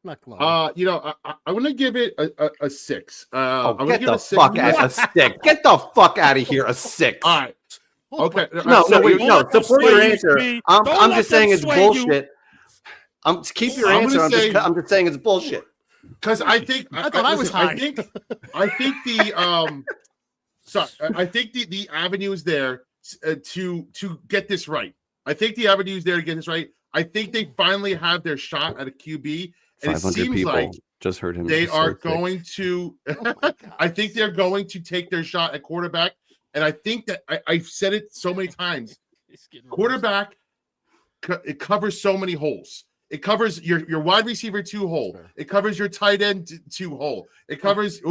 Not glowing. I want to give it a 6. Get the fuck out of stick. Get the fuck out of here. A 6. All right. Okay. No. Support your answer. I'm just saying it's bullshit. Keep your answer. I'm just saying it's bullshit. Because I think I thought I was high. I think the avenue is there to get this right. I think the avenue is there to get this right. I think they finally have their shot at a QB. And it seems people like just heard him. They are going to. I think they're going to take their shot at quarterback, and I think that I've said it so many times. quarterback, it covers so many holes. It covers your wide receiver 2 hole. It covers your tight end 2 hole. It covers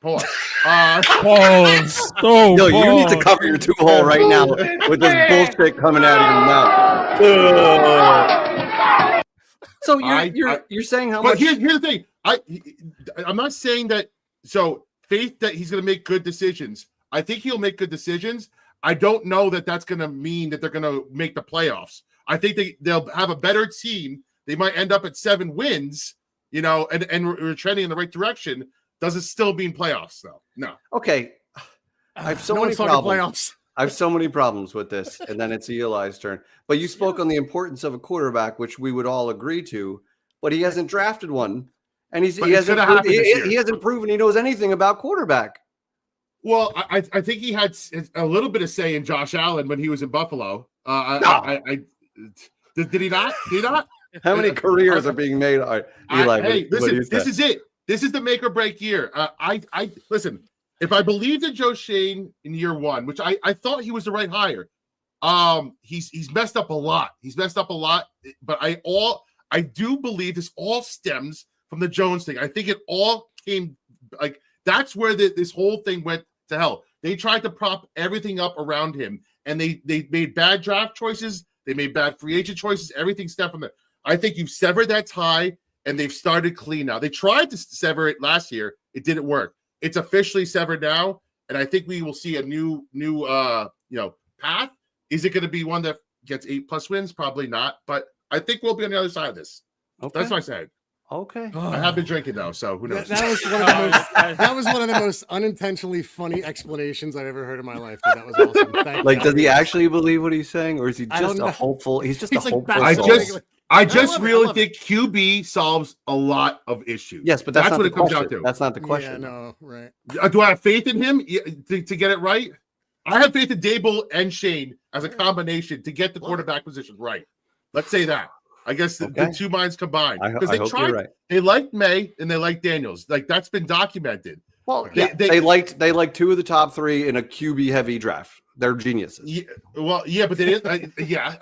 pause. Pause. Yo, you need to cover your 2 hole right now with this bullshit coming out of your mouth. So you're saying how much? But here's the thing. I'm not saying that. So faith that he's going to make good decisions. I think he'll make good decisions. I don't know that that's going to mean that they're going to make the playoffs. I think they'll have a better team. They might end up at 7 wins, and we're trending in the right direction. Does it still mean playoffs, though? No. Okay. I have so many problems. I have so many problems with this, and then it's Eli's turn. But you spoke on the importance of a quarterback, which we would all agree to, but he hasn't drafted one, and he hasn't proven he knows anything about quarterback. Well, I think he had a little bit of say in Josh Allen when he was in Buffalo. Did he not? Did he not? How many careers are being made? Eli, hey, listen, this is it. This is the make or break year. I listen. If I believed in Joe Shane in year 1, which I thought he was the right hire, he's messed up a lot. But I do believe this all stems from the Jones thing. I think it all came that's where this whole thing went to hell. They tried to prop everything up around him, and they made bad draft choices. They made bad free agent choices. Everything stepped from there. I think you've severed that tie, and they've started clean now. They tried to sever it last year. It didn't work. It's officially severed now, and I think we will see a new path. Is it going to be one that gets 8+ wins? Probably not, but I think we'll be on the other side of this. Okay. That's my side. Okay. I have been drinking though, so who knows? That was one of the most unintentionally funny explanations I've ever heard in my life. That was awesome. Thank you. Does he actually believe what he's saying, or is he just a hopeful? He's just a hopeful. I just really think QB solves a lot of issues. Yes, but that's what it comes down to. That's not the question. Yeah, no, right. Do I have faith in him to get it right? I have faith in Dable and Shane as a combination to get the quarterback position right. Let's say that. I guess the 2 minds combined, because they tried. Right. They liked May and they liked Daniels. That's been documented. Well, they liked 2 of the top 3 in a QB heavy draft. They're geniuses. Yeah, but they didn't. I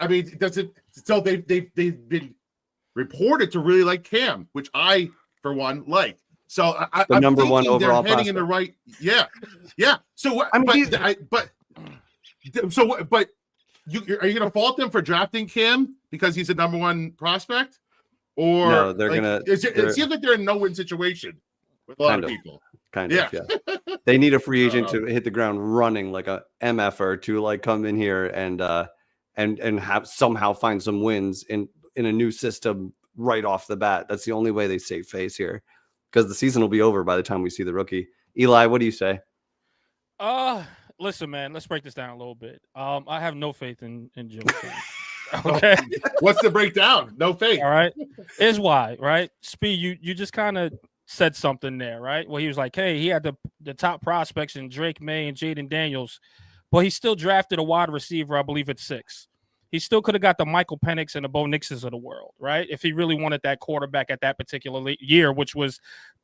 mean, it doesn't. So they've been reported to really like Cam, which I, for one, like. So I'm number 1 overall. They're heading in the right. Yeah. So but are you going to fault them for drafting Cam because he's a number 1 prospect? Or no, they're gonna. It seems like they're in a no-win situation with a lot of people. Kind of, yeah. They need a free agent to hit the ground running, like a MFer, to come in here and have somehow find some wins in a new system right off the bat. That's the only way they save face here, because the season will be over by the time we see the rookie. Eli, what do you say? Listen, man, let's break this down a little bit. I have no faith in Joe Shane. Okay. What's the breakdown? No faith. All right. Here's why, right? Speed, you just kind of said something there, right? Well, he was like, hey, he had the top prospects in Drake May and Jaden Daniels, but he still drafted a wide receiver, I believe, at 6. He still could have got the Michael Penix and the Bo Nixes of the world, right? If he really wanted that quarterback at that particular year, which was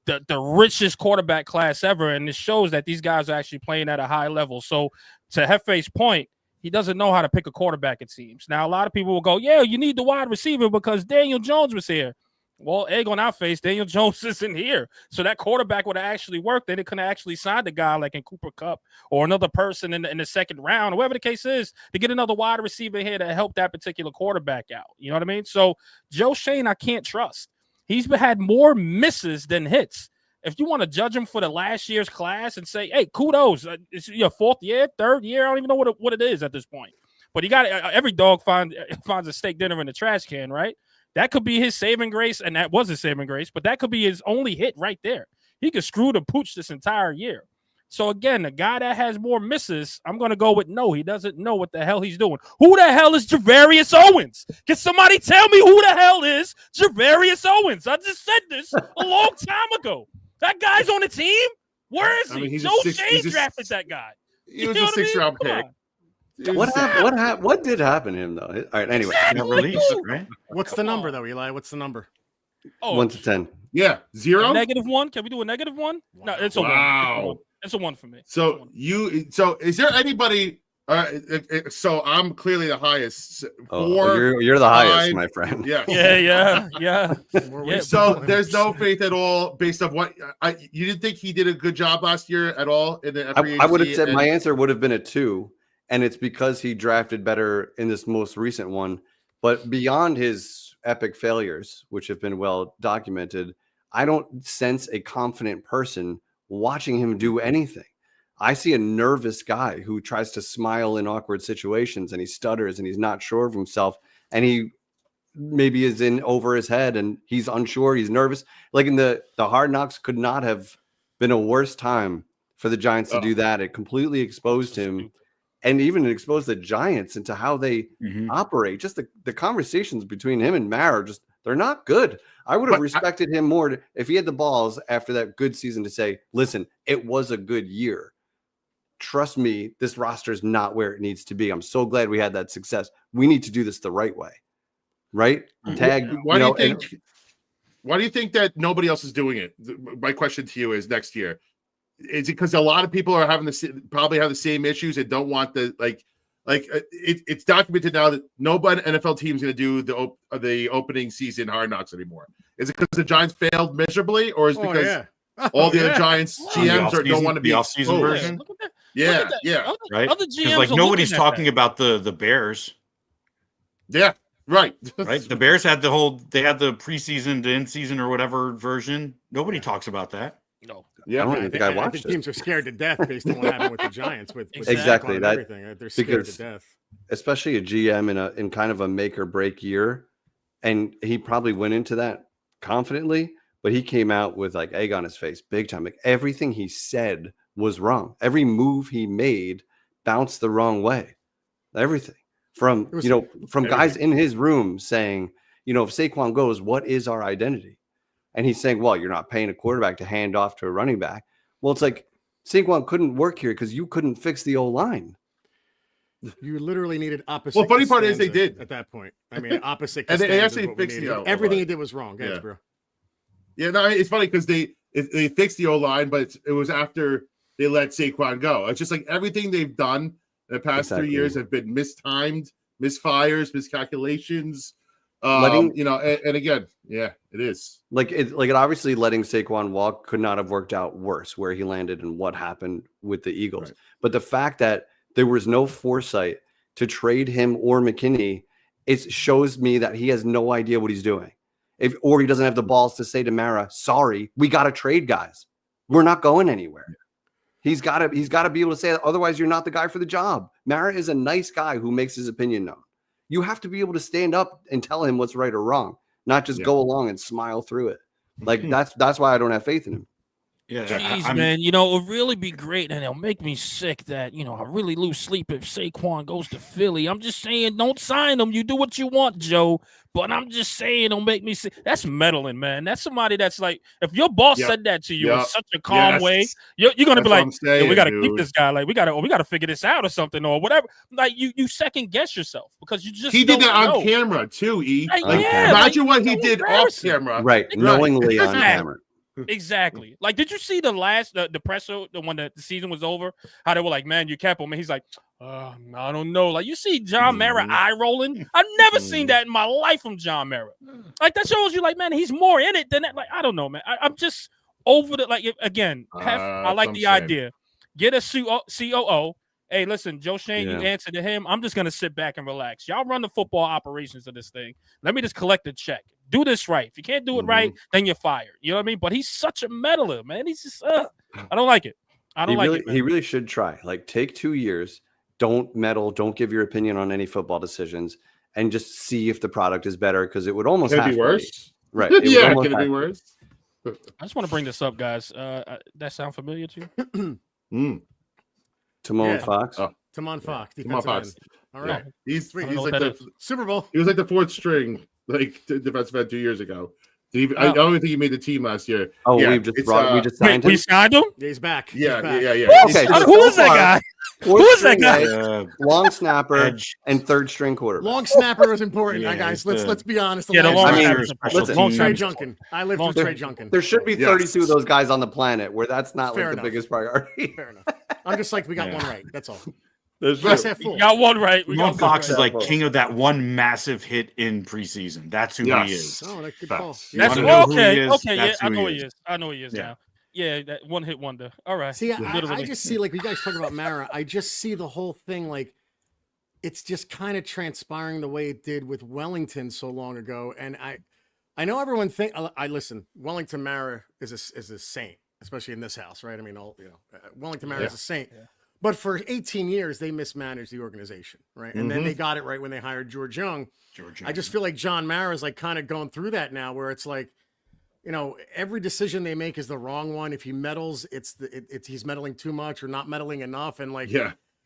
the richest quarterback class ever. And it shows that these guys are actually playing at a high level. So to Hefe's point, he doesn't know how to pick a quarterback, it seems. Now, a lot of people will go, yeah, you need the wide receiver because Daniel Jones was here. Well, egg on our face, Daniel Jones isn't here. So that quarterback would have actually worked. Then it could have actually signed a guy like in Cooper Kupp or another person in the second round, or whatever the case is, to get another wide receiver here to help that particular quarterback out. You know what I mean? So Joe Shane, I can't trust. He's had more misses than hits. If you want to judge him for the last year's class and say, hey, kudos, it's your 4th year, 3rd year, I don't even know what it is at this point. But he got every dog finds a steak dinner in the trash can, right? That could be his saving grace, and that was his saving grace, but that could be his only hit right there. He could screw the pooch this entire year. So, again, the guy that has more misses, I'm going to go with no. He doesn't know what the hell he's doing. Who the hell is Javarius Owens? Can somebody tell me who the hell is Javarius Owens? I just said this a long time ago. That guy's on the team? Where is he? I mean, Joe Shane drafted that guy. He was a 6th-round pick. What did happen to him, though? All right, anyway. Released, right? What's the number, though, Eli? What's the number? 1 to 10. Yeah, 0? -1? Can we do a -1? No, it's a 1. It's a 1 for me. So is there anybody So I'm clearly the highest. You're the highest, my friend. Yeah. Yeah. So there's no faith at all based on what you didn't think he did a good job last year at all in the I would have said my answer would have been a 2, and it's because he drafted better in this most recent one. But beyond his epic failures, which have been well documented, I don't sense a confident person watching him do anything. I see a nervous guy who tries to smile in awkward situations, and he stutters and he's not sure of himself, and he maybe is in over his head and he's unsure, he's nervous. Like in the Hard Knocks could not have been a worse time for the Giants to do that. It completely exposed him, and even exposed the Giants into how they operate. Just the conversations between him and Mara, just they're not good. I would have respected him more if he had the balls after that good season to say, listen, it was a good year. Trust me, this roster is not where it needs to be. I'm so glad we had that success. We need to do this the right way. Right? Tag. Why do you think that nobody else is doing it? My question to you is next year. Is it because a lot of people are having probably have the same issues and don't want the it's documented now that nobody NFL team is going to do the opening season Hard Knocks anymore? Is it because the Giants failed miserably, or is it because all the other Giants GMs don't want to be off-season version? Yeah. Right. Because like nobody's talking about the Bears. Yeah. Right. The Bears had the preseason to end season or whatever version. Nobody talks about that. No. Yeah, I don't think I watched it. Teams are scared to death based on what happened with the Giants. With exactly that. Everything. They're scared to death. Especially a GM in kind of a make or break year, and he probably went into that confidently, but he came out with like egg on his face, big time. Like everything he said was wrong. Every move he made bounced the wrong way. Everything from guys in his room saying, if Saquon goes, what is our identity? And he's saying, well, you're not paying a quarterback to hand off to a running back. Well, it's like Saquon couldn't work here because you couldn't fix the O-line. You literally needed opposite. Well, funny part is they did at that point. I mean, opposite. And they actually fixed the O-line. Everything he did was wrong. Guys, bro. Yeah, no, it's funny because they fixed the O-line, but it was after they let Saquon go. It's just like everything they've done in the past 3 years have been mistimed, misfires, miscalculations. And again, it is like it obviously letting Saquon walk could not have worked out worse where he landed and what happened with the Eagles. Right. But the fact that there was no foresight to trade him or McKinney, it shows me that he has no idea what he's doing. Or he doesn't have the balls to say to Mara, sorry, we got to trade guys. We're not going anywhere. He's got to be able to say that. Otherwise, you're not the guy for the job. Mara is a nice guy who makes his opinion known. You have to be able to stand up and tell him what's right or wrong, not just go along and smile through it. Like that's why I don't have faith in him. Yeah, jeez, man, it would really be great, and it'll make me sick that I really lose sleep if Saquon goes to Philly. I'm just saying, don't sign him. You do what you want, Joe. But I'm just saying, it'll make me sick. That's meddling, man. That's somebody that's like, if your boss said that to you in such a calm way, you're gonna be like, we got to keep this guy. Like, we got to figure this out or something or whatever. Like, you second guess yourself because you just did that on camera too. Imagine what he did off camera, right? Knowingly on camera. Exactly. Like, did you see the last the presser, the one that the season was over? How they were like, man, you kept him. And he's like, I don't know. Like, you see John Mara eye rolling. I've never seen that in my life from John Mara. Like, that shows you, like, man, he's more in it than that. Like, I don't know, man. I'm just over the like. Again, I like the idea. Get a COO. Hey, listen, Joe Shane, you answer to him. I'm just gonna sit back and relax. Y'all run the football operations of this thing. Let me just collect the check. Do this right. If you can't do it right, then you're fired. You know what I mean? But he's such a meddler, man. He's just I don't like it. He really should try. Like, take 2 years. Don't meddle. Don't give your opinion on any football decisions, and just see if the product is better. Because it would almost have be worse. Right? Could it be worse? I just want to bring this up, guys. That sound familiar to you? Timon Fox. Timon Fox. Timon Fox. All right. He's like the Super Bowl. He was like the fourth string, like defensive end 2 years ago. I don't even think he made the team last year. Oh, we just signed him. We signed him. Yeah, he's back. Yeah. Okay, who is that guy? Who is that guy? Long snapper and third string quarterback. Long snapper is important, guys. Let's be honest. The long snapper is Long Trey Junkin. I live through Trey Junkin. There should be 32 of those guys on the planet where that's not the biggest priority. Fair enough. I'm just like, we got one right. That's all. Glass half full. We got one right. Ramon Fox is like king of that one massive hit in preseason. That's who he is. Oh, that's good call. That's wanna know who he okay. is? Okay, yeah, That's I who know he he is. is. I know he is Yeah. now. Yeah, that one hit wonder. All right. See, I Literally. just see, like, you guys talk about Mara. I just see the whole thing like it's just kind of transpiring the way it did with Wellington so long ago. And I know everyone think I listen. Wellington Mara is a saint, especially in this house, right? I mean, Wellington Mara is a saint. Yeah. But for 18 years, they mismanaged the organization, right? And then they got it right when they hired George Young. I just feel like John Mara is like kind of going through that now, where it's like, you know, every decision they make is the wrong one. If he meddles, he's meddling too much or not meddling enough, and like,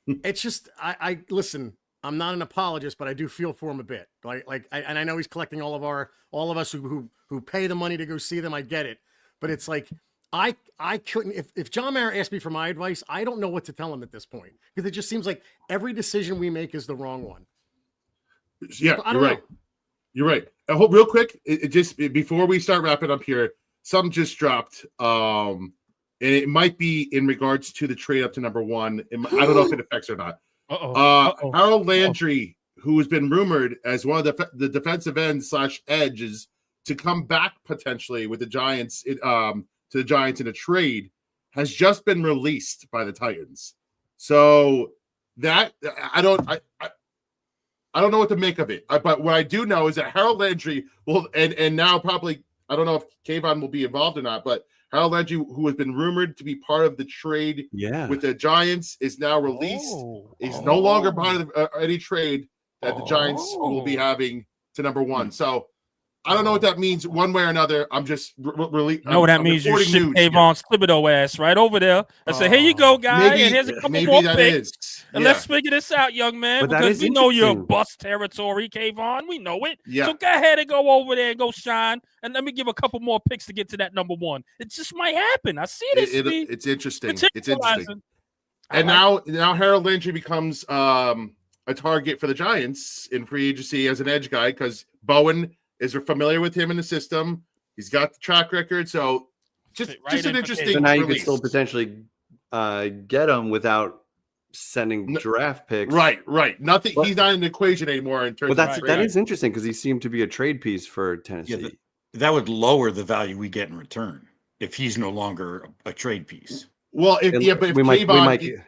it's just I listen. I'm not an apologist, but I do feel for him a bit. And I know he's collecting all of us who pay the money to go see them. I get it, but it's like. I couldn't if John Mara asked me for my advice, I don't know what to tell him at this point because it just seems like every decision we make is the wrong one. Yeah, you're right. You're right. I hope real quick, it just before we start wrapping up here, something just dropped. And it might be in regards to the trade up to number 1. I don't know if it affects or not. Harold Landry, who has been rumored as one of the defensive ends / edges to come back potentially with the Giants to the Giants in a trade, has just been released by the Titans. So that I don't know what to make of it. But what I do know is that Harold Landry will, and now probably I don't know if Kayvon will be involved or not, but Harold Landry, who has been rumored to be part of the trade with the Giants, is now released. He's no longer part of any trade that the Giants will be having to number 1. So I don't know what that means one way or another. I'm just really. No, that means you ship Kayvon Thibodeau ass right over there and say, "Here you go, guy, and here's a couple more picks, and let's figure this out, young man, because we know you're bust territory, Kayvon. We know it. Yeah. So go ahead and go over there and go shine, and let me give a couple more picks to get to that number 1. It just might happen. I see this. It's interesting. It's interesting. And now Harold Landry becomes a target for the Giants in free agency as an edge guy because Bowen is familiar with him in the system. He's got the track record. So just an interesting. So now you release. could still potentially get him without sending draft picks. Right. Nothing. He's not in the equation anymore in terms. But that is interesting because he seemed to be a trade piece for Tennessee. Yeah, that would lower the value we get in return if he's no longer a trade piece. Well, if Kayvon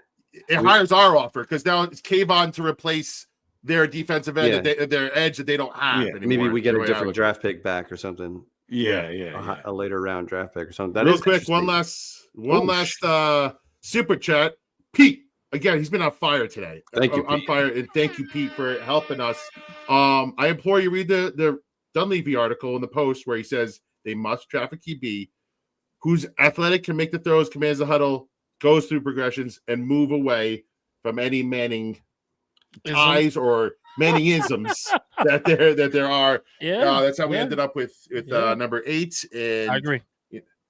hires our offer because now it's Kayvon to replace their defensive end, their edge that they don't have anymore. Maybe we get a different draft pick back or something. A later round draft pick or something. That real quick, one last super chat. Pete, again, he's been on fire today. Thank you, on Pete. fire, and thank you, Pete, for helping us. I implore you read the Dunleavy article in the Post where he says they must draft a QB who's athletic, can make the throws, commands the huddle, goes through progressions, and move away from any Manning ties or Manningisms that there are. That's how we ended up with number 8. And I agree.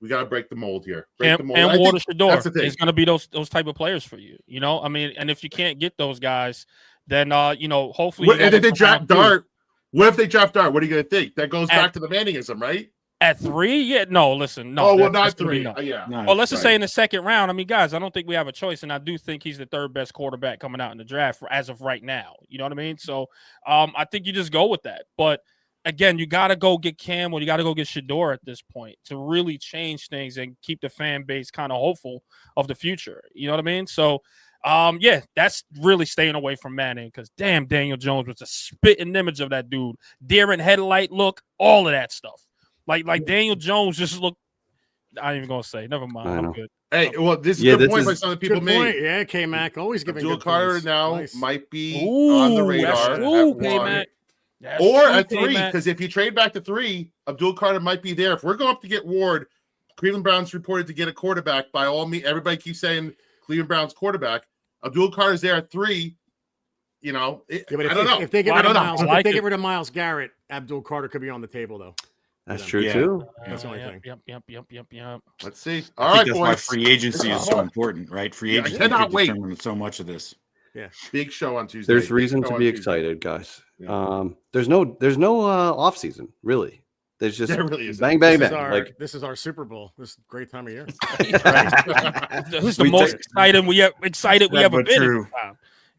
We got to break the mold here. And Water Shador is going to be those type of players for you. You know, I mean, and if you can't get those guys, then hopefully. And if they draft Dart, what if they draft Dart? What are you going to think? That goes back to the Manningism, right? At 3? Yeah, no, listen. No. Oh, well, not 3. No. Yeah. Well, let's just say in the second round. I mean, guys, I don't think we have a choice. And I do think he's the 3rd best quarterback coming out in the draft as of right now. You know what I mean? So I think you just go with that. But again, you got to go get Cam or you got to go get Shador at this point to really change things and keep the fan base kind of hopeful of the future. You know what I mean? So, that's really staying away from Manning because damn, Daniel Jones was a spitting image of that dude. Deer in headlight look, all of that stuff. Like Daniel Jones just looked. I ain't even gonna say. Never mind. I'm good. Hey, well, this is a good point by some of the people made. Yeah, K-Mac always giving Abdul good Carter points. now might be on the radar. K-Mac. Or at 3, because if you trade back to 3, Abdul Carter might be there. If we're going up to get Ward, Cleveland Browns reported to get a quarterback. By all means, everybody keeps saying Cleveland Browns quarterback. Abdul Carter's there at 3. You know, I don't know. If they get rid of Myles Garrett, Abdul Carter could be on the table, though. That's true too. That's the only thing. Yep. Let's see. All right, that's boys. why free agency is so important, right? Free agency cannot wait. determine so much of this. Yeah, big show on Tuesday. There's reason to be excited, guys. Yeah. There's no off season really. There's just really bang. This is our Super Bowl. This is a great time of year. This is the most excited we ever been.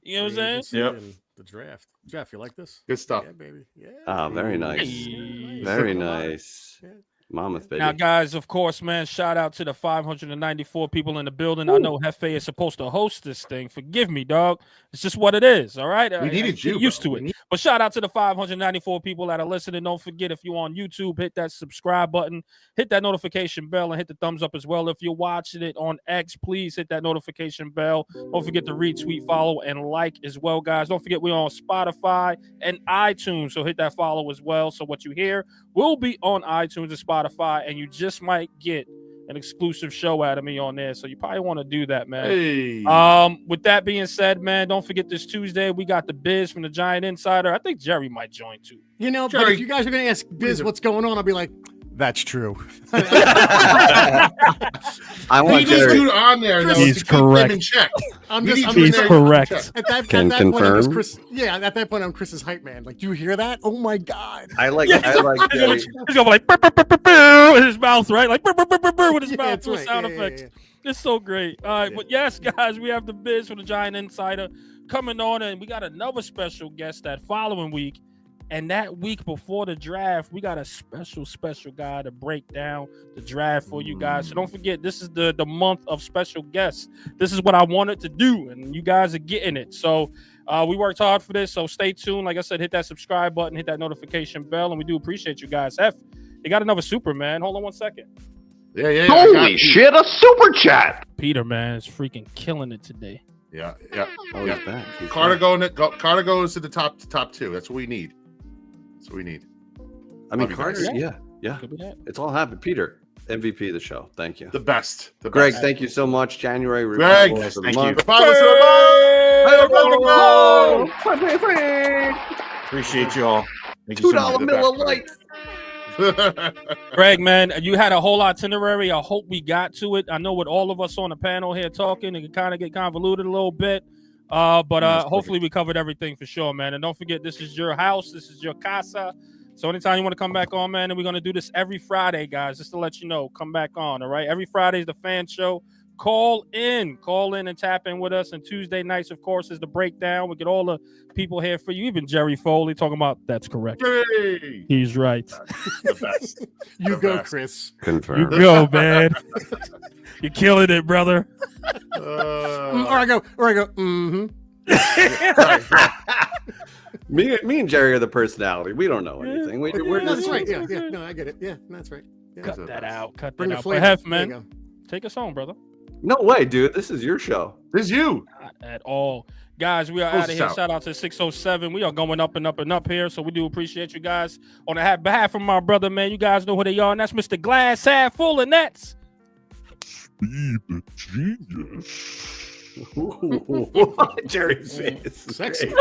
You know what I'm saying? Yep. The draft. Jeff, you like this? Good stuff. Yeah, baby. Yeah. Oh, very nice. Hey. Very nice. Yeah. Monmouth, baby. Now, guys, of course, man, shout out to the 594 people in the building. I know Hefe is supposed to host this thing. Forgive me, dog. It's just what it is, all right? We needed you, used bro. to it. But shout out to the 594 people that are listening. Don't forget, if you're on YouTube, hit that subscribe button, hit that notification bell, and hit the thumbs up as well. If you're watching it on X, please hit that notification bell. Don't forget to retweet, follow, and like as well, guys. Don't forget, we're on Spotify and iTunes, so hit that follow as well. So what you hear will be on iTunes and Spotify, and you just might get an exclusive show out of me on there. So you probably want to do that, man. Hey. With that being said, man, don't forget this Tuesday we got the Biz from the Giant Insider. I think Jerry might join too. You know, Jerry, but if you guys are gonna ask Biz what's going on, I'll be like, that's true. I want We need Jerry. dude on there, though, He's to keep him correct. in check. I'm We just, need I'm you just there. saying, correct. at that Can point, I'm just confirm. Chris. Yeah, at that point, I'm Chris's hype man. Like, do you hear that? Oh my god! I like Jerry. He's gonna be like "Brr, brr, brr, brr, brr," with his mouth, right? Like "Brr, brr, brr, brr, brr," with his Yeah, mouth, that's with right. sound Yeah, effects. yeah. It's so great. All right, but yes, guys, we have the Biz from the Giant Insider coming on, and we got another special guest that following week. And that week before the draft, we got a special guy to break down the draft for you guys. So don't forget, this is the month of special guests. This is what I wanted to do, and you guys are getting it. So we worked hard for this. So stay tuned. Like I said, hit that subscribe button, hit that notification bell, and we do appreciate you guys. They got another super, man. Hold on one second. Yeah. Holy shit, a super chat. Peter, man, is freaking killing it today. Yeah. Oh, Yeah. he's back. He's Carter back. Carter goes to the top two. That's what we need. That's what we need. I mean, Love you Carter. guys. Yeah. Could be that. It's all happened. Peter, MVP of the show. Thank you. The best. Greg, best. thank you so much. January Greg, revival of the thank month. you. Appreciate you all. Thank you so much. $2 Miller Lite. Greg, man, you had a whole itinerary. I hope we got to it. I know with all of us on the panel here talking, it can kind of get convoluted a little bit. But hopefully we covered everything for sure, man. And don't forget, this is your house. This is your casa. So anytime you want to come back on, man, and we're going to do this every Friday, guys, just to let you know, come back on, all right? Every Friday is the fan show. Call in and tap in with us. And Tuesday nights, of course, is the breakdown. We get all the people here for you, even Jerry Foley talking about that's correct. Hey. He's right. The best. You The go, best. Chris. You Confirmed. go, man. You're killing it, brother. Or I go. Mm-hmm. Me and Jerry are the personality. We don't know anything. We're That's just right. Yeah. No, I get it. Yeah, that's right. Yeah. Cut that out. Bring the But flavor. Hef, There you man, go. take us home, brother. no way, dude. This is your show. This is you. Not at all. Guys, we are Close out of us here. out. Shout out to 607. We are going up and up and up here. So we do appreciate you guys. On behalf of my brother, man, you guys know who they are. And that's Mr. Glass half full of nets. Be the genius. Jerry's face. Sexy.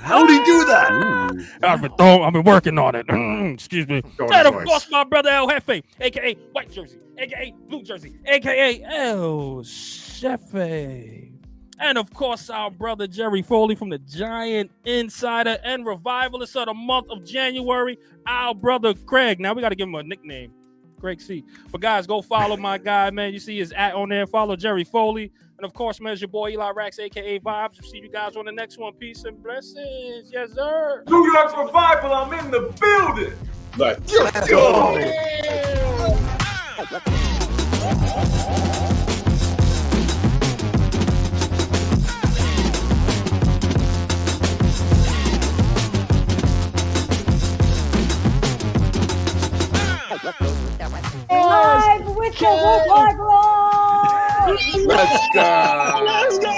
How'd he do that? I've been working on it. Excuse me. Go on And his of voice. course, my brother El Jefe, aka White Jersey, aka Blue Jersey, aka El Jefe. And of course, our brother Jerry Foley from the Giant Insider and Revivalist of the month of January, our brother Craig. Now we got to give him a nickname, Craig C. But guys, go follow my guy, man. You see his @ on there. Follow Jerry Foley. And of course, man, it's your boy Eli Rax, aka Vibes. We'll see you guys on the next one. Peace and blessings. Yes, sir. New York Revival, I'm in the building. Let's go. Live with the Woodlard Roll! Let's go.